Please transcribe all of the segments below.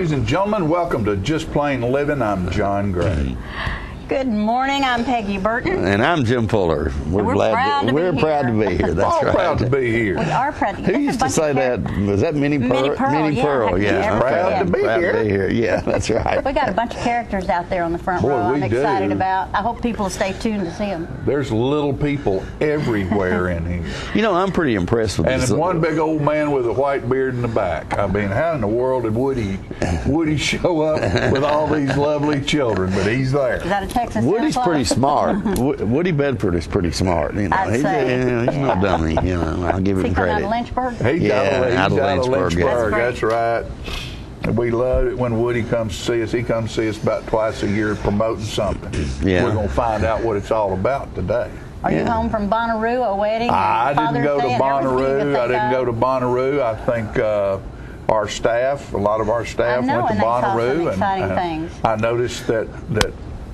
Ladies and gentlemen, welcome to Just Plain Living. I'm John Gray. Good morning. I'm Peggy Burton. And I'm Jim Fuller. We're proud to be here. That's all right. Proud to be here. We are proud to be here. Who used to say that? Was that Minnie Pearl? Minnie Pearl, yeah. Proud to be here. Yeah, that's right. We got a bunch of characters out there on the front Boy, row I'm we excited do. about. I hope people will stay tuned to see them. There's little people everywhere in here. You know, I'm pretty impressed with And this. there's one big old man with a white beard in the back. I mean, how in the world did Woody show up with all these lovely children? But he's there. Is that a Texas Woody's Santa Claus? pretty smart. Woody Bedford is pretty smart. You know, I'd he's say. he's no dummy. You know, I'll give Is he him coming out credit. of Lynchburg? He's out of Lynchburg. That's That's right. And we love it when Woody comes to see us. He comes to see us about twice a year promoting something. Yeah. We're going to find out what it's all about today. Are you home from Bonnaroo, a wedding? I and didn't go Father's to Day and everything you Bonnaroo. could I think didn't go of? to Bonnaroo. I think our staff, a lot of our staff I know, went to and they saw some Bonnaroo. exciting things. I noticed that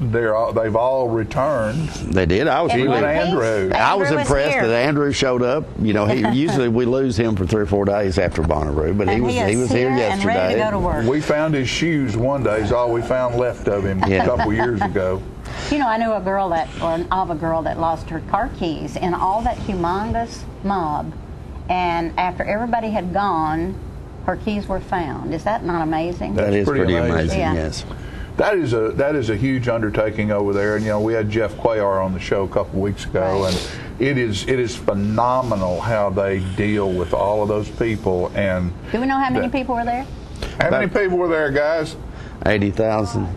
they've all returned. They did. I was In really. one Andrew. piece? I was Andrew impressed here. that Andrew showed up. You know, usually we lose him for 3 or 4 days after Bonnaroo, but And he was here yesterday. and ready to go to work. We found his shoes one day. Is all we found left of him a couple years ago. You know, I knew a girl that lost her car keys in all that humongous mob, and after everybody had gone, her keys were found. Is that not amazing? That is pretty amazing. Yeah. Yes. That is a huge undertaking over there, and you know we had Jeff Cuellar on the show a couple weeks ago, Right. and it is phenomenal how they deal with all of those people. And Do we know how many people were there? how many people were there, guys? 80,000.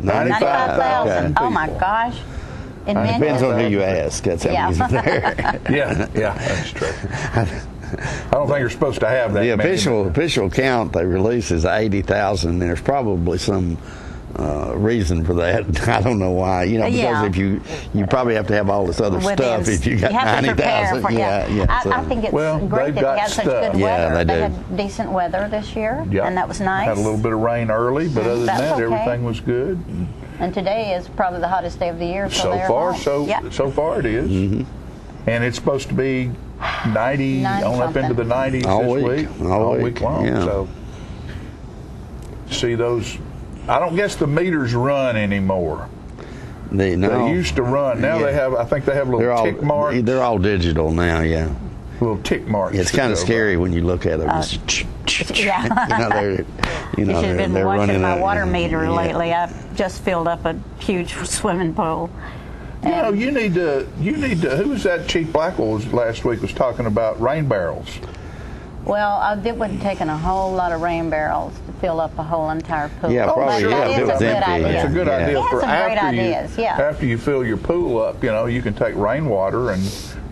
95,000. Okay. Oh my gosh! It Depends on who you ask. That's how Yeah. many's there. Yeah, that's true. I don't think you're supposed to have that. The many. official count they release is 80,000. There's probably some reason for that. I don't know why. You know, because Yeah. if you probably have to have all this other stuff if you got have to prepare 90,000. for Yeah. I think it's Well, great they've that got they had such stuff. good Yeah, weather. they do. Had decent weather this year, Yeah. and that was nice. Had a little bit of rain early, but other than That's that, okay. everything was good. And today is probably the hottest day of the year. So they're far, home. Yeah. so far it is. Mm-hmm. And it's supposed to be 90 on up into the 90s All this week. week. All week week, long. yeah. So see those. I don't guess the meters run anymore. They used to run. Now Yeah. they have. I think they have little tick marks. They're all digital now. Yeah. Little tick marks. It's that kind of go scary by. when you look at them. Yeah. You know, You should have been they're watching running my a- water meter yeah. lately. I've just filled up a huge swimming pool. You know, you need to. Who was that? Chief Blackwell was last week was talking about rain barrels. Well, it wouldn't taken a whole lot of rain barrels to fill up a whole entire pool. Yeah, probably, But yeah, that if is it was a good empty, idea. It's a good Yeah. idea He had for some great after ideas, yeah. after you fill your pool up. You know, you can take rainwater and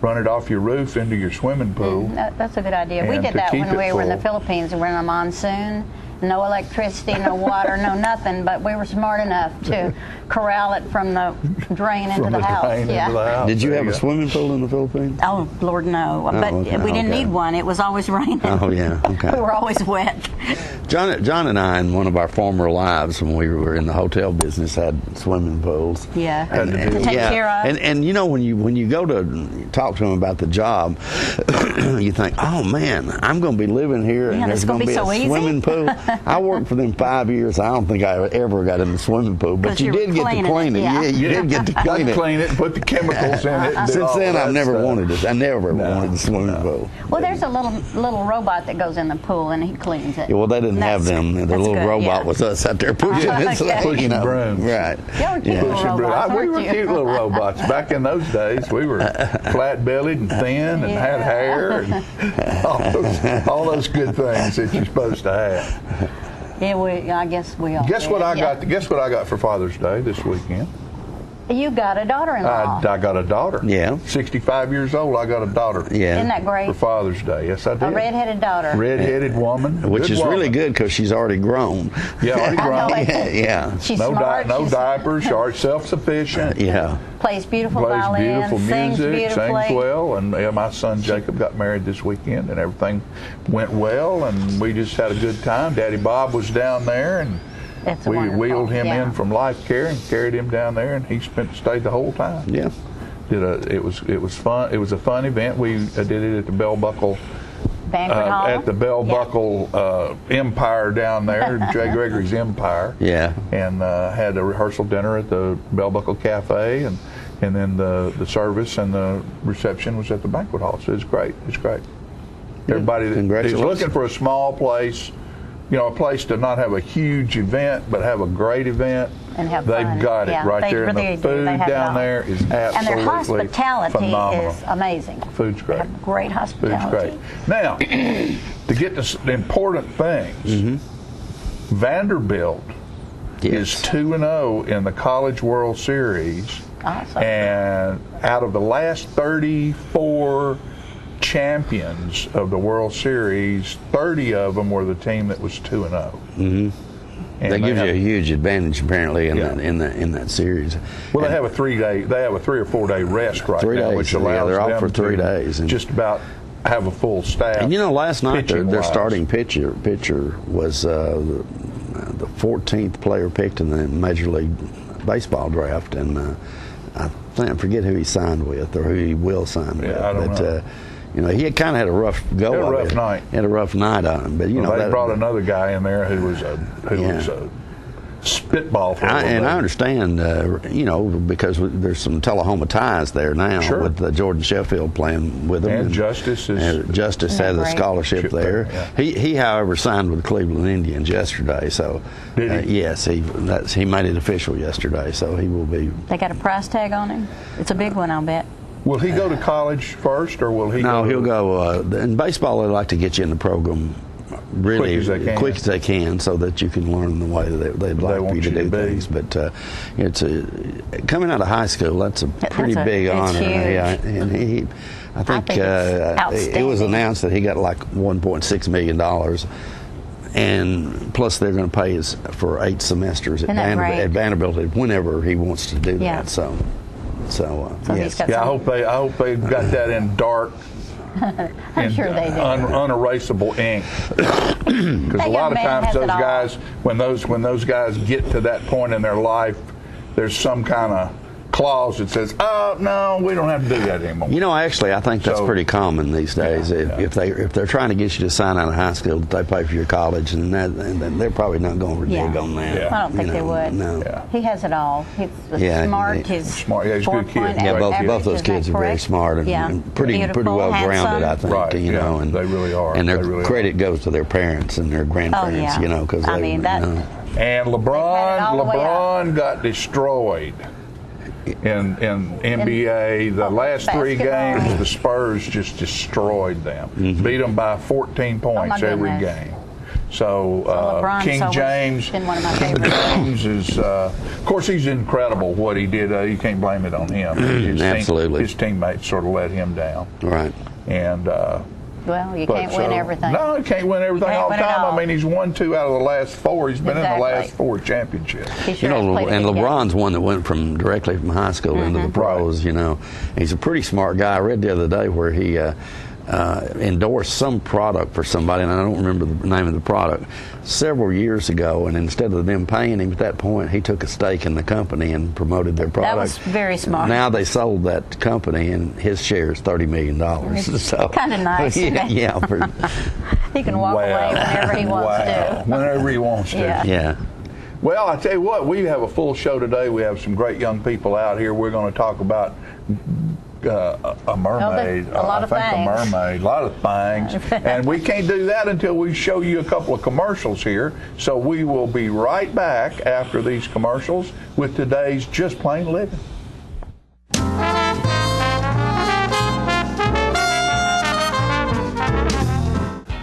run it off your roof into your swimming pool. That's a good idea. We And did to that keep when it we were in the full. Philippines and we're in a monsoon. No electricity, no water, no nothing, but we were smart enough to corral it from the drain into From the the house. drain into the house. Did you There have a go. swimming pool in the Philippines? Oh, Lord, no. But okay, we didn't okay. need one. It was always raining. Oh, yeah, okay. We were always wet. John and I, in one of our former lives when we were in the hotel business, had swimming pools. Yeah. Had to do To take care of. And you know, when you go to talk to them about the job, you think, oh man, I'm going to be living here, Yeah, and it's there's going to gonna be be a so easy. swimming pool. I worked for them 5 years. I don't think I ever got in the swimming pool, but 'Cause you you were did get to cleaning clean it, it. yeah. Yeah, you did get to Got clean to it. clean it and put the chemicals in it. And do Since all then, that I've never stuff. wanted it. I never wanted the swimming pool. Well, there's a little robot that goes in the pool and he cleans it. Yeah, well, they didn't have That's- them. The that's little good, robot yeah. was us out there pushing it. Okay. Pushing up. brooms. Right. Y'all were cute Yeah. little Pushing broom. robots, We weren't were you? cute little robots. Back in those days, we were flat-bellied and thin and had Yeah. hair and all those good things that you're supposed to have. Yeah, I guess we all Guess did, what I yeah. got? Guess what I got for Father's Day this weekend? You got a daughter-in-law. I got a daughter. Yeah. 65 years old. I got a daughter. Yeah. Isn't that For great? Father's Day. Yes, I did. A redheaded daughter. Red-headed woman. Which Good is really woman. good because she's already grown. Yeah, already I know grown. it. Yeah. She's No, smart. no she's diapers. Already self-sufficient. Yeah. plays beautiful Plays violin, beautiful sings music, beautifully. sings well, and yeah, my son Jacob got married this weekend, and everything went well, and we just had a good time. Daddy Bob was down there, and It's we wonderful, wheeled him yeah. in from Life Care and carried him down there, and he stayed the whole time. Yeah. It was fun. It was a fun event. We did it at the Bell Buckle Banquet hall? at the Bell Yeah. Buckle Empire down there, Jay Gregory's Empire. Yeah. And had a rehearsal dinner at the Bell Buckle Cafe, and then the service and the reception was at the banquet hall. So it's great. It's great. Everybody that is Congratulations. looking for a small place, a place to not have a huge event, but have a great event. And have They've fun. got it Yeah, right they there. And really the do. They food have it down all. there is And their absolutely hospitality phenomenal. is amazing. Food's great. They have great Food's hospitality. great. Now, to get to the important things, Vanderbilt is 2-0 in the College World Series. Awesome. And out of the last 34 champions of the World Series, 30 of them were the team that was 2-0. Mm-hmm. That gives you a huge advantage, apparently, in Yeah. in that series. Well, they have a 3 or 4 day rest right 3 now, days, which yeah, allows they're off them for 3 to days, and just about have a full staff. And last night their pitching-wise. starting pitcher was the 14th player picked in the Major League Baseball draft, and I forget who he signed with or who he will sign with. I don't know. He had kind of had a rough go. Had a of rough it. night. Had a rough night on him, but Well, they that, brought another guy in there who was a spitball for a little bit. I understand, because there's some Tullahoma ties there now Sure. with Jordan Sheffield playing with them. And Justice is Justice has a great. scholarship there. Yeah. He, however, signed with the Cleveland Indians yesterday. So, Did he? yes, he made it official yesterday. So he will be. They got a price tag on him? It's a big one, I'll bet. Will he go to college first, or will he? No, go he'll go. In baseball, they like to get you in the program really Quick as they can. so that you can learn the way that they'd like want you to you to do be. things. But coming out of high school, that's a pretty big it's honor. huge. Yeah, and I think it's it was outstanding. announced that he got like $1.6 million. And plus, they're going to pay us for 8 semesters Isn't that great? at Vanderbilt whenever he wants to do Yeah. that. So he's yes. got Yeah, I hope they got that in dark. I'm sure they do. Unerasable ink. Because a That lot young of man times has it those all. guys, when those guys get to that point in their life, there's some kind of clause that says, "Oh no, we don't have to do that anymore." Actually, I think that's So- pretty common these days. Yeah. If they're trying to get you to sign out of high school, that they pay for your college, and they're probably not going to dig Yeah. on that. Yeah. I don't think they would. No. Yeah. He has it all. He's Yeah, smart. he- His Smart. Yeah, he's a good kid. 4.0 Yeah, Yeah, average, both those is kids that are very correct? smart and, Yeah. and pretty Beautiful, well grounded, handsome. I think. Right, yeah, and they really are. And their They really credit goes to their parents and their grandparents. Oh, yeah. Because I mean, that- And had it all the way LeBron got destroyed in NBA. The last 3 basketball. games, the Spurs just destroyed them. Mm-hmm. Beat them by 14 points every goodness. game. So LeBron's King always James, been one of my favorites. James is, of course, he's incredible what he did. You can't blame it on him. Absolutely. His teammates sort of let him down. right. And Well, you but can't win so- everything. No, you can't win everything Can't all the win it time. all. I mean, he's won 2 out of the last 4. He's been in the last Exactly. 4 championships. He sure has played a And good game. LeBron's one that went directly from high school into the pros. He's a pretty smart guy. I read the other day where he endorsed some product for somebody, and I don't remember the name of the product, several years ago. And instead of them paying him at that point, he took a stake in the company and promoted their product. That was very smart. Now they sold that company, and his share is $30 million. So kinda nice, isn't it? yeah, He can walk away whenever he wants Wow. to. Whenever he wants to. Yeah. yeah. Well, I tell you what, we have a full show today. We have some great young people out here. We're going to talk about a mermaid. a lot of I think things. a mermaid, a lot of things. And we can't do that until we show you a couple of commercials here. So we will be right back after these commercials with today's Just Plain Living.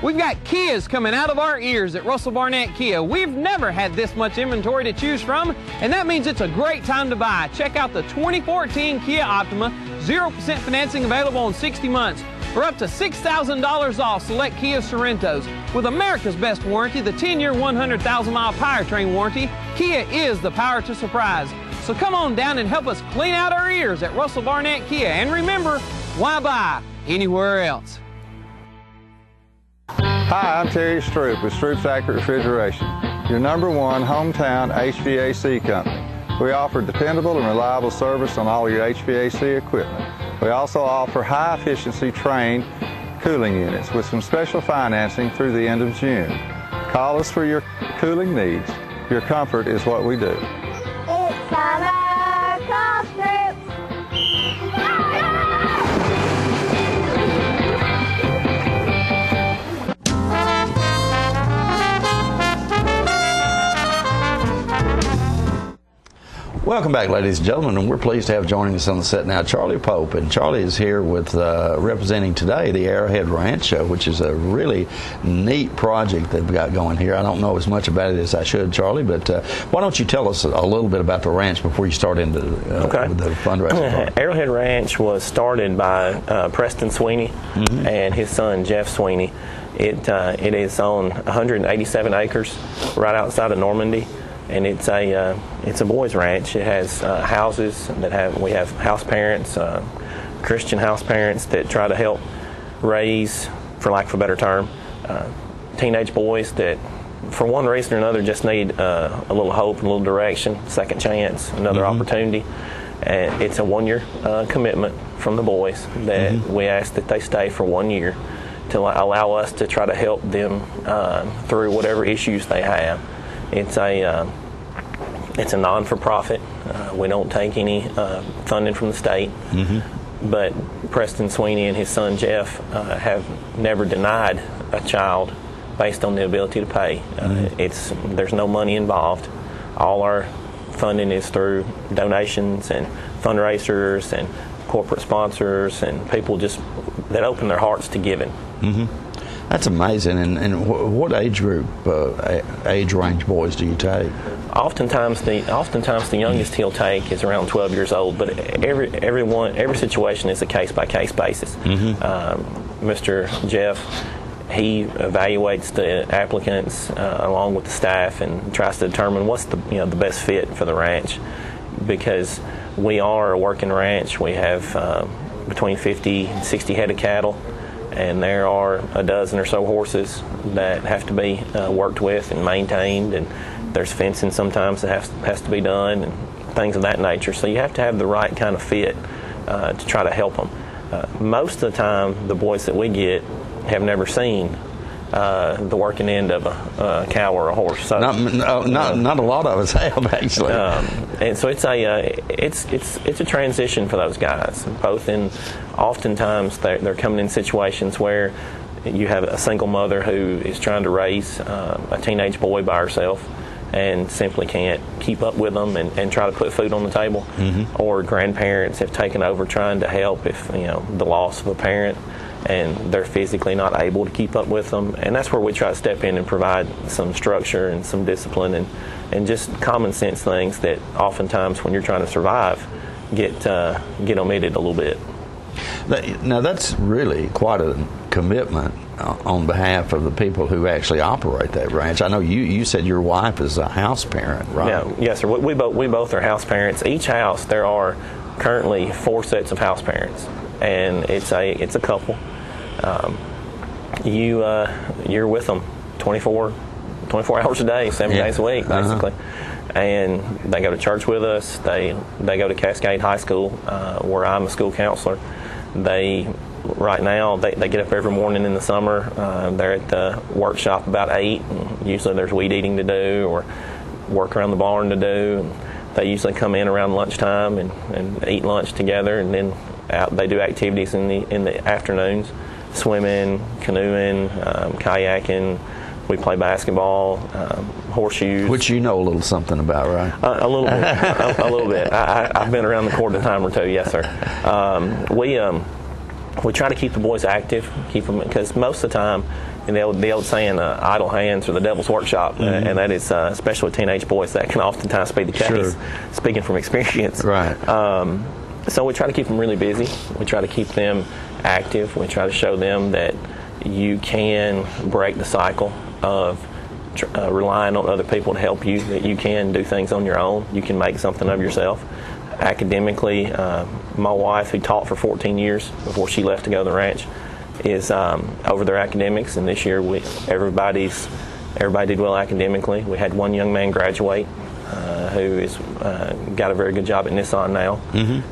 We've got Kias coming out of our ears at Russell Barnett Kia. We've never had this much inventory to choose from, and that means it's a great time to buy. Check out the 2014 Kia Optima, 0% financing available in 60 months, or up to $6,000 off select Kia Sorrentos. With America's best warranty, the 10-year, 100,000-mile powertrain warranty, Kia is the power to surprise. So come on down and help us clean out our ears at Russell Barnett Kia. And remember, why buy anywhere else? Hi, I'm Terry Stroop with Stroop's Accurate Refrigeration, your #1 hometown HVAC company. We offer dependable and reliable service on all your HVAC equipment. We also offer high-efficiency trained cooling units with some special financing through the end of June. Call us for your cooling needs. Your comfort is what we do. It's summer golf trip. Welcome back, ladies and gentlemen, and we're pleased to have joining us on the set now Charlie Pope. And Charlie is here with representing today the Arrowhead Ranch, which is a really neat project they've got going here. I don't know as much about it as I should, Charlie, but why don't you tell us a little bit about the ranch before you start into the fundraising part? Arrowhead Ranch was started by Preston Sweeney and his son Jeff Sweeney. It is on 187 acres right outside of Normandy. And it's a boys' ranch. It has houses we have house parents, Christian house parents that try to help raise, for lack of a better term, teenage boys that, for one reason or another, just need a little hope and a little direction, second chance, another opportunity. And it's a 1-year commitment from the boys that we ask that they stay for 1 year to allow us to try to help them through whatever issues they have. It's a non-for-profit. We don't take any funding from the state. But Preston Sweeney and his son Jeff have never denied a child based on the ability to pay. There's no money involved. All our funding is through donations and fundraisers and corporate sponsors and people just that open their hearts to giving. That's amazing. And what age group, age range boys do you take? Oftentimes the youngest he'll take is around 12 years old, but every situation is a case-by-case basis. Mr. Jeff, he evaluates the applicants along with the staff and tries to determine what's the best fit for the ranch, because we are a working ranch. We have between 50 and 60 head of cattle, and there are a dozen or so horses that have to be worked with and maintained, and there's fencing sometimes that has to be done and things of that nature. So you have to have the right kind of fit to try to help them. Most of the time, the boys that we get have never seen the working end of a cow or a horse. So, not a lot of us have, actually. And so it's a transition for those guys. Oftentimes they're coming in situations where you have a single mother who is trying to raise a teenage boy by herself and simply can't keep up with them and try to put food on the table. Or grandparents have taken over trying to help if the loss of a parent and they're physically not able to keep up with them. And that's where we try to step in and provide some structure and some discipline and just common sense things that oftentimes when you're trying to survive get omitted a little bit. Now that's really quite a commitment on behalf of the people who actually operate that ranch. I know you said your wife is a house parent, right? Yeah, yes, sir. We both are house parents. Each house there are currently 4 sets of house parents, and it's a couple. You're with them 24 hours a day, 7 days a week, basically. And they go to church with us. They go to Cascade High School, where I'm a school counselor. Right now, they get up every morning in the summer. They're at the workshop about 8. And usually there's weed eating to do or work around the barn to do. And they usually come in around lunchtime and eat lunch together, and then they do activities in the afternoons, swimming, canoeing, kayaking. We play basketball, horseshoes. Which you know a little something about, right? A little bit. A little bit. I've been around the court a time or two, yes, sir. We try to keep the boys active, keep them, because most of the time, the old saying, idle hands are the devil's workshop, and that is, especially with teenage boys, that can oftentimes be the case, speaking from experience. Right. So we try to keep them really busy. We try to keep them active. We try to show them that you can break the cycle of relying on other people to help you, that you can do things on your own. You can make something of yourself. Academically, my wife, who taught for 14 years before she left to go to the ranch, is over their academics, and this year everybody did well academically. We had one young man graduate who is got a very good job at Nissan now.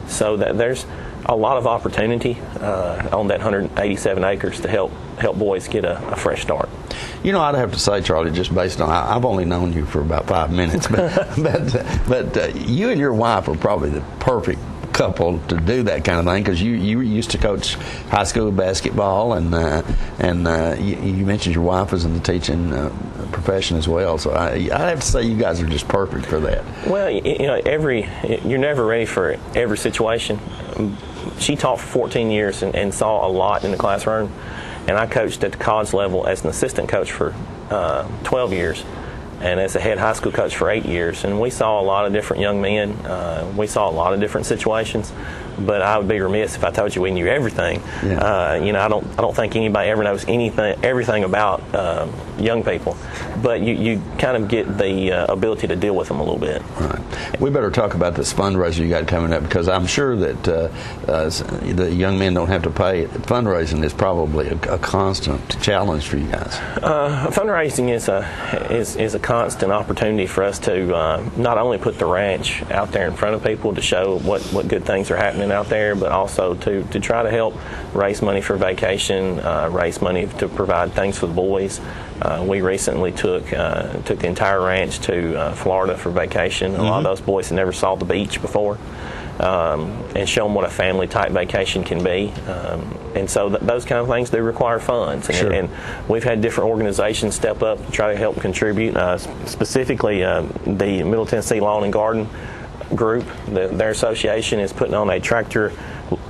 So that a lot of opportunity on that 187 acres to help boys get a fresh start. You know, I'd have to say, Charlie, just based on, I've only known you for about 5 minutes, but you and your wife are probably the perfect couple to do that kind of thing, because you used to coach high school basketball, and you mentioned your wife was in the teaching profession as well. So I have to say you guys are just perfect for that. Well, you know, you're never ready for every situation. She taught for 14 years and saw a lot in the classroom, and I coached at the college level as an assistant coach for 12 years. And as a head high school coach for 8 years, and we saw a lot of different young men. We saw a lot of different situations, but I would be remiss if I told you we knew everything. Yeah. You know, I don't think anybody ever knows everything about young people, but you kind of get the ability to deal with them a little bit. Right. We better talk about this fundraiser you got coming up, because I'm sure that the young men don't have to pay. Fundraising is probably a constant challenge for you guys. Fundraising is a constant opportunity for us to not only put the ranch out there in front of people to show what good things are happening out there, but also to try to help raise money for vacation, raise money to provide things for the boys. We recently took the entire ranch to Florida for vacation. A lot of those boys had never saw the beach before, and show them what a family type vacation can be. And so those kind of things do require funds. And, sure. and we've had different organizations step up to try to help contribute. Specifically, the Middle Tennessee Lawn and Garden Group, their association is putting on a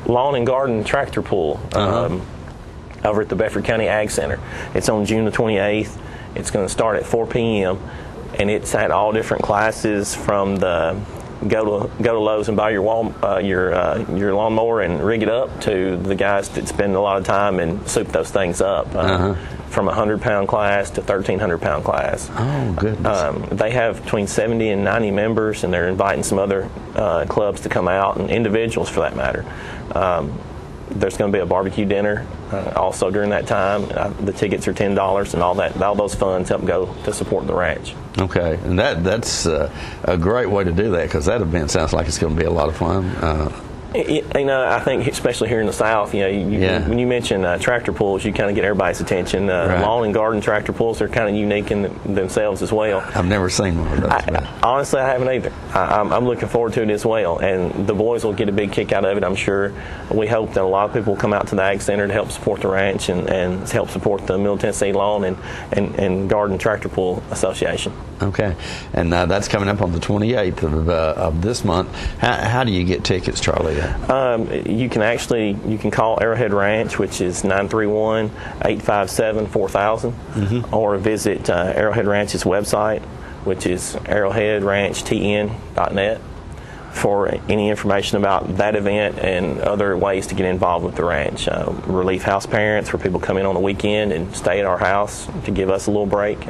lawn and garden tractor pull over at the Bedford County Ag Center. It's on June the 28th. It's going to start at 4 p.m. and it's at all different classes, from the go to Lowe's and buy your lawnmower and rig it up, to the guys that spend a lot of time and soup those things up. From a 100-pound class to 1,300-pound class. Oh, goodness. They have between 70 and 90 members, and they're inviting some other clubs to come out, and individuals for that matter. There's going to be a barbecue dinner also during that time. The tickets are $10, and all those funds help go to support the ranch. Okay, and that's a great way to do that, because that event sounds like it's going to be a lot of fun. You know, I think especially here in the South, you know, when you mention tractor pulls, you kind of get everybody's attention. Right. Lawn and garden tractor pulls are kind of unique in themselves as well. I've never seen one of those. Honestly, I haven't either. I'm looking forward to it as well, and the boys will get a big kick out of it, I'm sure. We hope that a lot of people will come out to the Ag Center to help support the ranch and help support the Middle Tennessee Lawn and Garden Tractor Pull Association. Okay, and that's coming up on the 28th of this month. How do you get tickets, Charlie? You can call Arrowhead Ranch, which is 931-857-4000, or visit Arrowhead Ranch's website, which is arrowheadranchtn.net, for any information about that event and other ways to get involved with the ranch. Relief house parents, where people come in on the weekend and stay at our house to give us a little break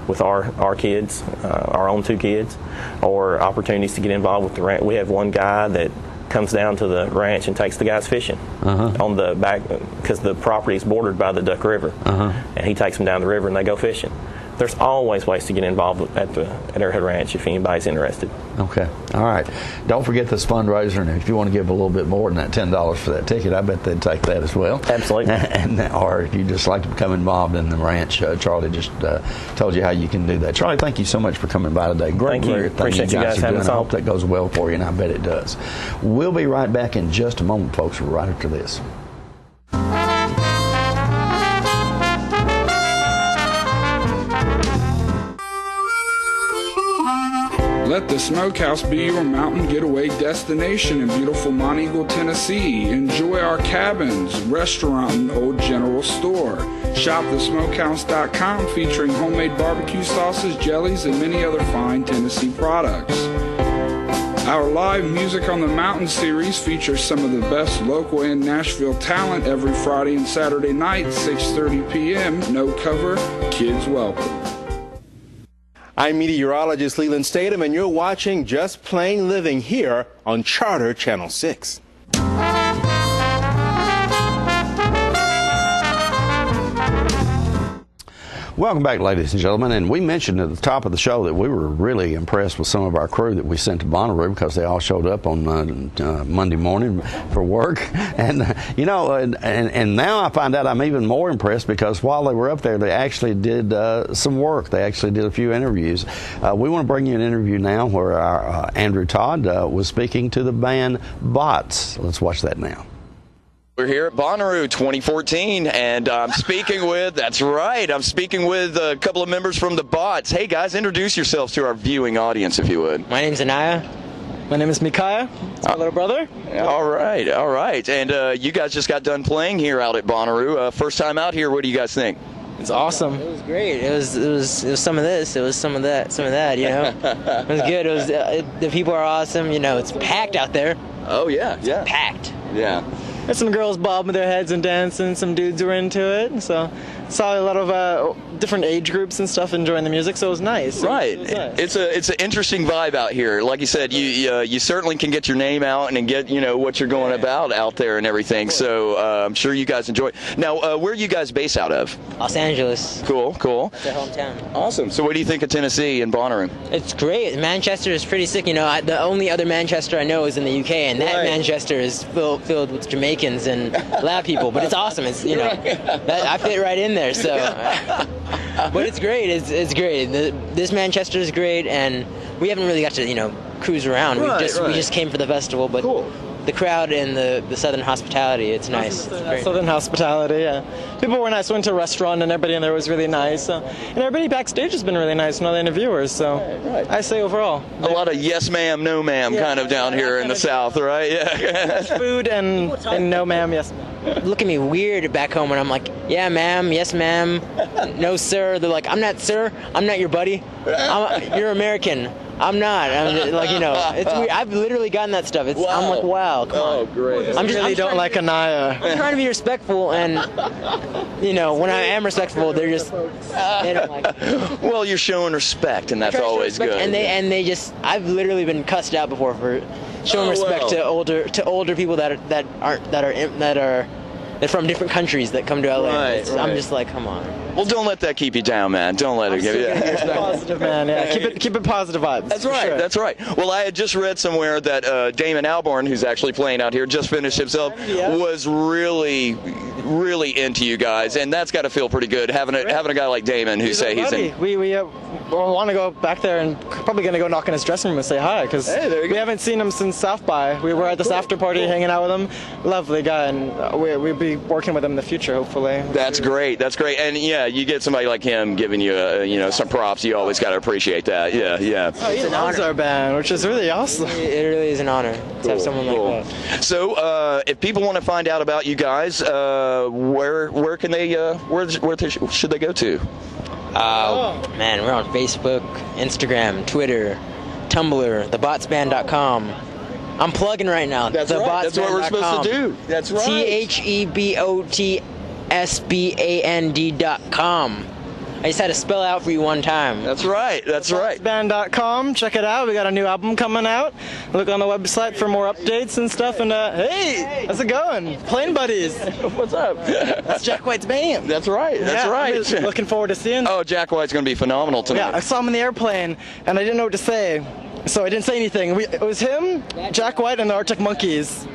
with our kids, our own 2 kids, or opportunities to get involved with the ranch. We have one guy that comes down to the ranch and takes the guys fishing on the back, because the property is bordered by the Duck River, and he takes them down the river and they go fishing. There's always ways to get involved at Arrowhead Ranch if anybody's interested. Okay. All right. Don't forget this fundraiser, and if you want to give a little bit more than that $10 for that ticket, I bet they'd take that as well. Absolutely. Or if you just like to become involved in the ranch, Charlie just told you how you can do that. Charlie, thank you so much for coming by today. Thank you. Appreciate you guys having us on. I hope that goes well for you, and I bet it does. We'll be right back in just a moment, folks, right after this. Let the Smokehouse be your mountain getaway destination in beautiful Monteagle, Tennessee. Enjoy our cabins, restaurant, and old general store. Shop thesmokehouse.com, featuring homemade barbecue sauces, jellies, and many other fine Tennessee products. Our live Music on the Mountain series features some of the best local and Nashville talent every Friday and Saturday night, 6:30 p.m. No cover, kids welcome. I'm meteorologist Leland Statham, and you're watching Just Plain Living here on Charter Channel 6. Welcome back, ladies and gentlemen. And we mentioned at the top of the show that we were really impressed with some of our crew that we sent to Bonnaroo because they all showed up on Monday morning for work. And, you know, and now I find out I'm even more impressed because while they were up there, they actually did some work. They actually did a few interviews. We want to bring you an interview now where our Andrew Todd was speaking to the band Bots. Let's watch that now. We're here at Bonnaroo 2014, and I'm speaking with, that's right, I'm speaking with a couple of members from the Bots. Hey guys, introduce yourselves to our viewing audience, if you would. My name's Anaya. My name is Micaiah. It's my little brother. All right, all right. And you guys just got done playing here out at Bonnaroo. First time out here, what do you guys think? It's awesome. It was great. It was some of this. It was some of that. You know, it was good. It was the people are awesome. You know, it's packed out there. Oh yeah, it's packed. Yeah. There's some girls bobbing their heads and dancing. Some dudes were into it. So saw a lot of different age groups and stuff enjoying the music. So it was nice. Right. It was nice. It's an interesting vibe out here. Like you said, you certainly can get your name out and get what you're going about out there and everything. So I'm sure you guys enjoy. Now, where are you guys based out of? Los Angeles. Cool. It's their hometown. Awesome. So what do you think of Tennessee and Bonnaroo? It's great. Manchester is pretty sick. You know, the only other Manchester I know is in the UK, and that Manchester is filled with Jamaicans and Latin people. But it's awesome. It's that I fit right in there. So, but it's great. It's great. This Manchester is great, and we haven't really got to cruise around. We just came for the festival, but. Cool. The crowd and the Southern hospitality, it's nice. Southern hospitality, yeah. People were nice. Went to a restaurant and everybody in there was really nice. And everybody backstage has been really nice, and all the interviewers. So I say overall. A lot of yes ma'am, no ma'am kind of down here in the South, right? Yeah. Food and no ma'am, yes ma'am. Look at me weird back home when I'm like, yeah ma'am, yes ma'am, no sir. They're like, I'm not sir, I'm not your buddy. You're American. I'm not. I'm like, it's weird. I've literally gotten that stuff. I'm like, wow, come on. Oh, great. I really don't like Anaya. I'm trying to be respectful, and when I am respectful, they're just they don't like it. Well, you're showing respect, and that's always good. And they just I've literally been cussed out before for showing respect to older people that are from different countries that come to LA. Right. I'm just like, come on. Well, don't let that keep you down, man. Don't let it give you positive, man. Yeah, keep it positive vibes. That's right. Sure. That's right. Well, I had just read somewhere that Damon Albarn, who's actually playing out here, just finished himself, was really, really into you guys, and that's got to feel pretty good having a guy like Damon who he's in. We want to go back there and probably going to go knock in his dressing room and say hi because we haven't seen him since South by. We were at this after party hanging out with him. Lovely guy, and we'll be working with him in the future, hopefully. That's great. That's great. And yeah, you get somebody like him giving you some props. You always got to appreciate that. Yeah. Oh, he loves our band, which is really awesome. It really is an honor to have someone like that. So, if people want to find out about you guys, where can they? Where should they go to? Man, we're on Facebook, Instagram, Twitter, Tumblr, thebotsband.com. I'm plugging right now. That's right. That's what we're supposed to do. That's right. THEBOTSBAND.com. I just had to spell it out for you one time. That's right. That's right. Thebotsband.com. Check it out. We got a new album coming out. Look on the website for more updates and stuff. And hey, how's it going? Plane buddies. What's up? That's Jack White's band. That's right. That's right. Looking forward to seeing. Oh, Jack White's going to be phenomenal tonight. Yeah, I saw him in the airplane, and I didn't know what to say, so I didn't say anything. It was him, Jack White, and the Arctic Monkeys.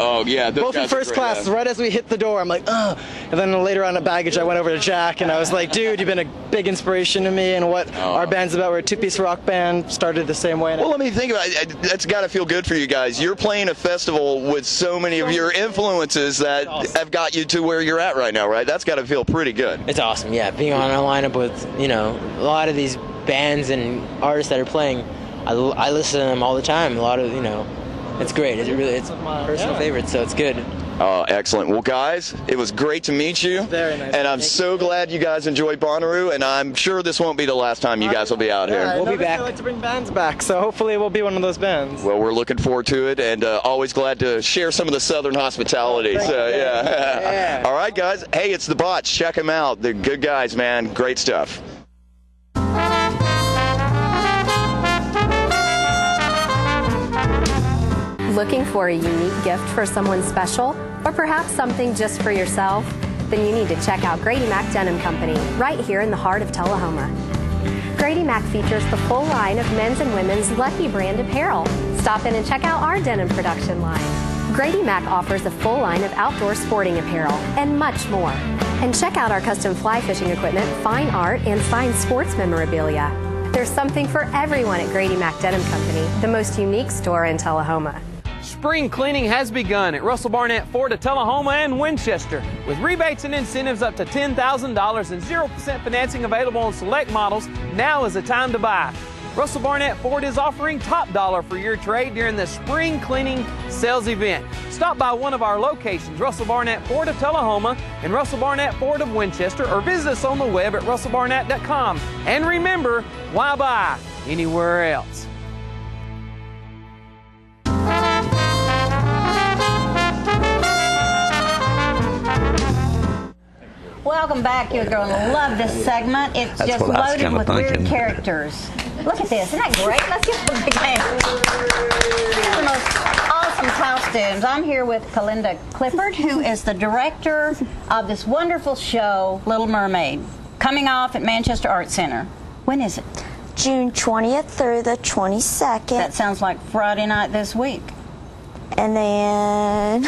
Oh, yeah. Both in first class, right as we hit the door. I'm like, ugh. And then later on at baggage, I went over to Jack, and I was like, dude, you've been a big inspiration to me and what our band's about. We're a two-piece rock band, started the same way. Well, let me think about it. That's got to feel good for you guys. You're playing a festival with so many of your influences that have got you to where you're at right now, right? That's got to feel pretty good. It's awesome, yeah. Being on a lineup with, a lot of these bands and artists that are playing, I listen to them all the time. A lot of, it's great. It's my personal favorite, so it's good. Oh, excellent. Well, guys, it was great to meet you. Very nice. And I'm so glad you guys enjoyed Bonnaroo, and I'm sure this won't be the last time you guys will be out here. We'll be back. I like to bring bands back, so hopefully we'll be one of those bands. Well, we're looking forward to it, and always glad to share some of the Southern hospitality. So, yeah. All right, guys. Hey, it's the Bots. Check them out. They're good guys, man. Great stuff. Looking for a unique gift for someone special, or perhaps something just for yourself? then you need to check out Grady Mac Denim Company, right here in the heart of Tullahoma. Grady Mac features the full line of men's and women's Lucky brand apparel. Stop in and check out our denim production line. Grady Mac offers a full line of outdoor sporting apparel and much more. And check out our custom fly fishing equipment, fine art, and fine sports memorabilia. There's something for everyone at Grady Mac Denim Company, the most unique store in Tullahoma. Spring cleaning has begun at Russell Barnett Ford of Tullahoma and Winchester. With rebates and incentives up to $10,000 and 0% financing available on select models, now is the time to buy. Russell Barnett Ford is offering top dollar for your trade during the spring cleaning sales event. Stop by one of our locations, Russell Barnett Ford of Tullahoma and Russell Barnett Ford of Winchester, or visit us on the web at russellbarnett.com. And remember, why buy anywhere else? Welcome back. You're going to love this segment. It's That's just what I was loaded kinda with weird thinking. characters. Look at this. Isn't that great? Let's give them a big hand. These are the most awesome costumes. I'm here with Kalinda Clifford, who is the director of this wonderful show, Little Mermaid, coming off at Manchester Arts Center. When is it? June 20th through the 22nd. That sounds like Friday night this week. And then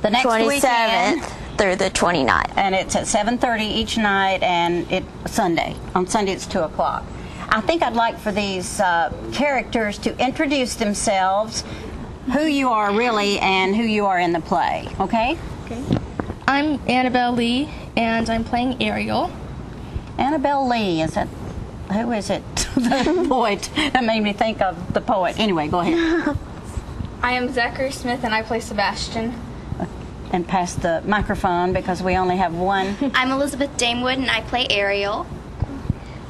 the next 27th weekend through the 29th. And it's at 7:30 each night, and it's Sunday. On Sunday it's 2 o'clock. I think I'd like for these characters to introduce themselves, who you are really, and who you are in the play. Okay? Okay. I'm Annabelle Lee, and I'm playing Ariel. Annabelle Lee, is that, who is it? The poet. That made me think of the poet. Anyway, go ahead. I am Zachary Smith, and I play Sebastian. And pass the microphone because we only have one. I'm Elizabeth Damewood, and I play Ariel.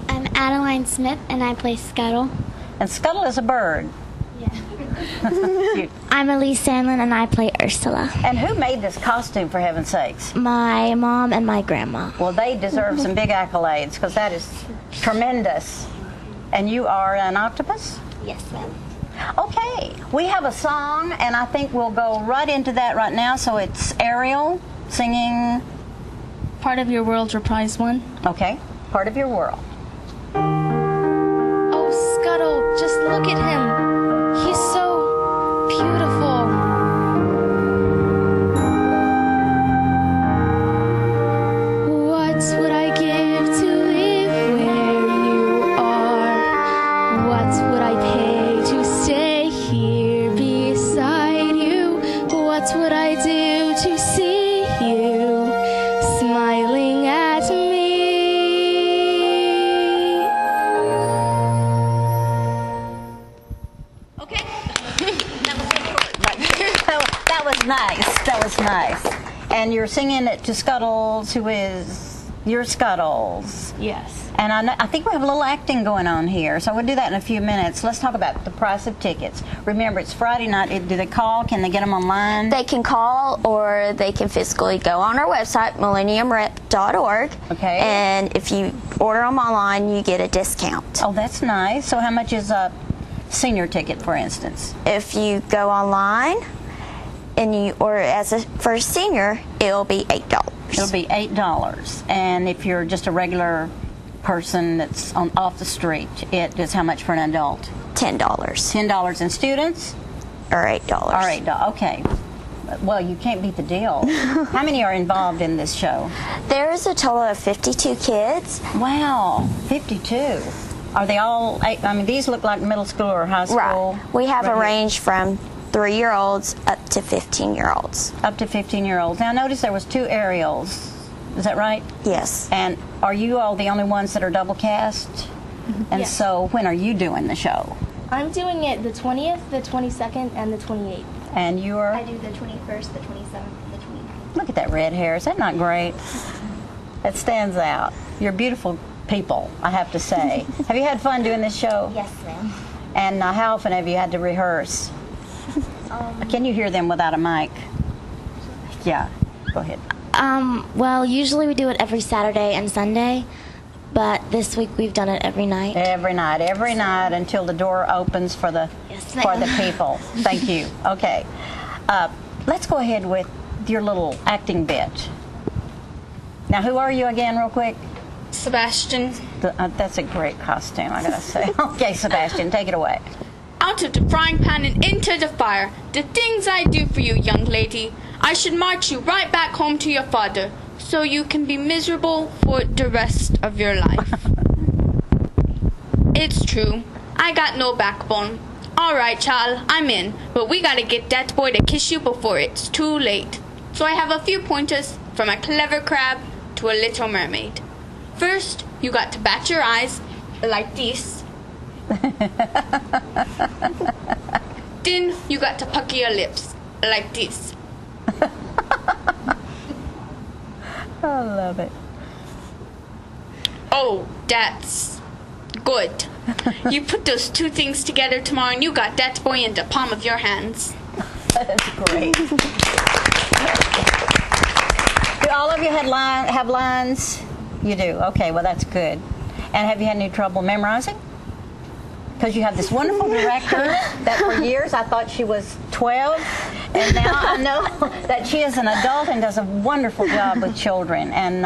I'm Adeline Smith, and I play Scuttle. And Scuttle is a bird. Yeah. I'm Elise Sandlin, and I play Ursula. And who made this costume, for heaven's sakes? My mom and my grandma. Well, they deserve some big accolades because that is tremendous. And you are an octopus? Yes, ma'am. Okay, we have a song, and I think we'll go right into that right now. So it's Ariel singing Part of Your World, Reprise 1. Okay, Part of Your World. Oh, Scuttle, just look at him. He's so beautiful. What would I give to live where you are? What would I pay to stay here beside you? What would I do to see you smiling at me? Okay. That was nice. That was nice. And you're singing it to Scuttles, who is your Scuttles. Yes. And I think we have a little acting going on here, so we'll do that in a few minutes. Let's talk about the price of tickets. Remember, it's Friday night. Do they call? Can they get them online? They can call, or they can physically go on our website, millenniumrep.org. Okay. And if you order them online, you get a discount. Oh, that's nice. So how much is a senior ticket, for instance? If you go online and you order as a first senior, it'll be $8. It'll be $8. And if you're just a regular person that's off the street, it is how much for an adult? $10. $10. And students? Or $8. Or $8. Okay. Well, you can't beat the deal. How many are involved in this show? There is a total of 52 kids. Wow, 52. Are they all, I mean, these look like middle school or high school? Right. We have a Right. range from 3-year-olds up to 15-year-olds. Up to 15-year-olds. Now, notice there was 2 Ariels. Is that right? Yes. And are you all the only ones that are double cast? And Yes. so when are you doing the show? I'm doing it the 20th, the 22nd, and the 28th. And you are? I do the 21st, the 27th, and the 29th. Look at that red hair. Is that not great? That stands out. You're beautiful people, I have to say. Have you had fun doing this show? Yes, ma'am. And how often have you had to rehearse? Can you hear them without a mic? Yeah, go ahead. Well, usually we do it every Saturday and Sunday, but this week we've done it every night. Every night until the door opens for the people. Thank you. Okay, let's go ahead with your little acting bit. Now, who are you again, real quick? Sebastian. That's a great costume, I gotta say. Okay, Sebastian, take it away. Out of the frying pan and into the fire, the things I do for you, young lady. I should march you right back home to your father, so you can be miserable for the rest of your life. It's true. I got no backbone. All right, child, I'm in, but we gotta get that boy to kiss you before it's too late. So I have a few pointers from a clever crab to a little mermaid. First, you got to bat your eyes like this. Then you got to pucker your lips like this. I love it. Oh, that's good. You put those two things together tomorrow and you got that boy in the palm of your hands. That's great. Do all of you have lines? You do. Okay, well, that's good. And have you had any trouble memorizing? Because you have this wonderful director that for years I thought she was 12, and now I know that she is an adult and does a wonderful job with children and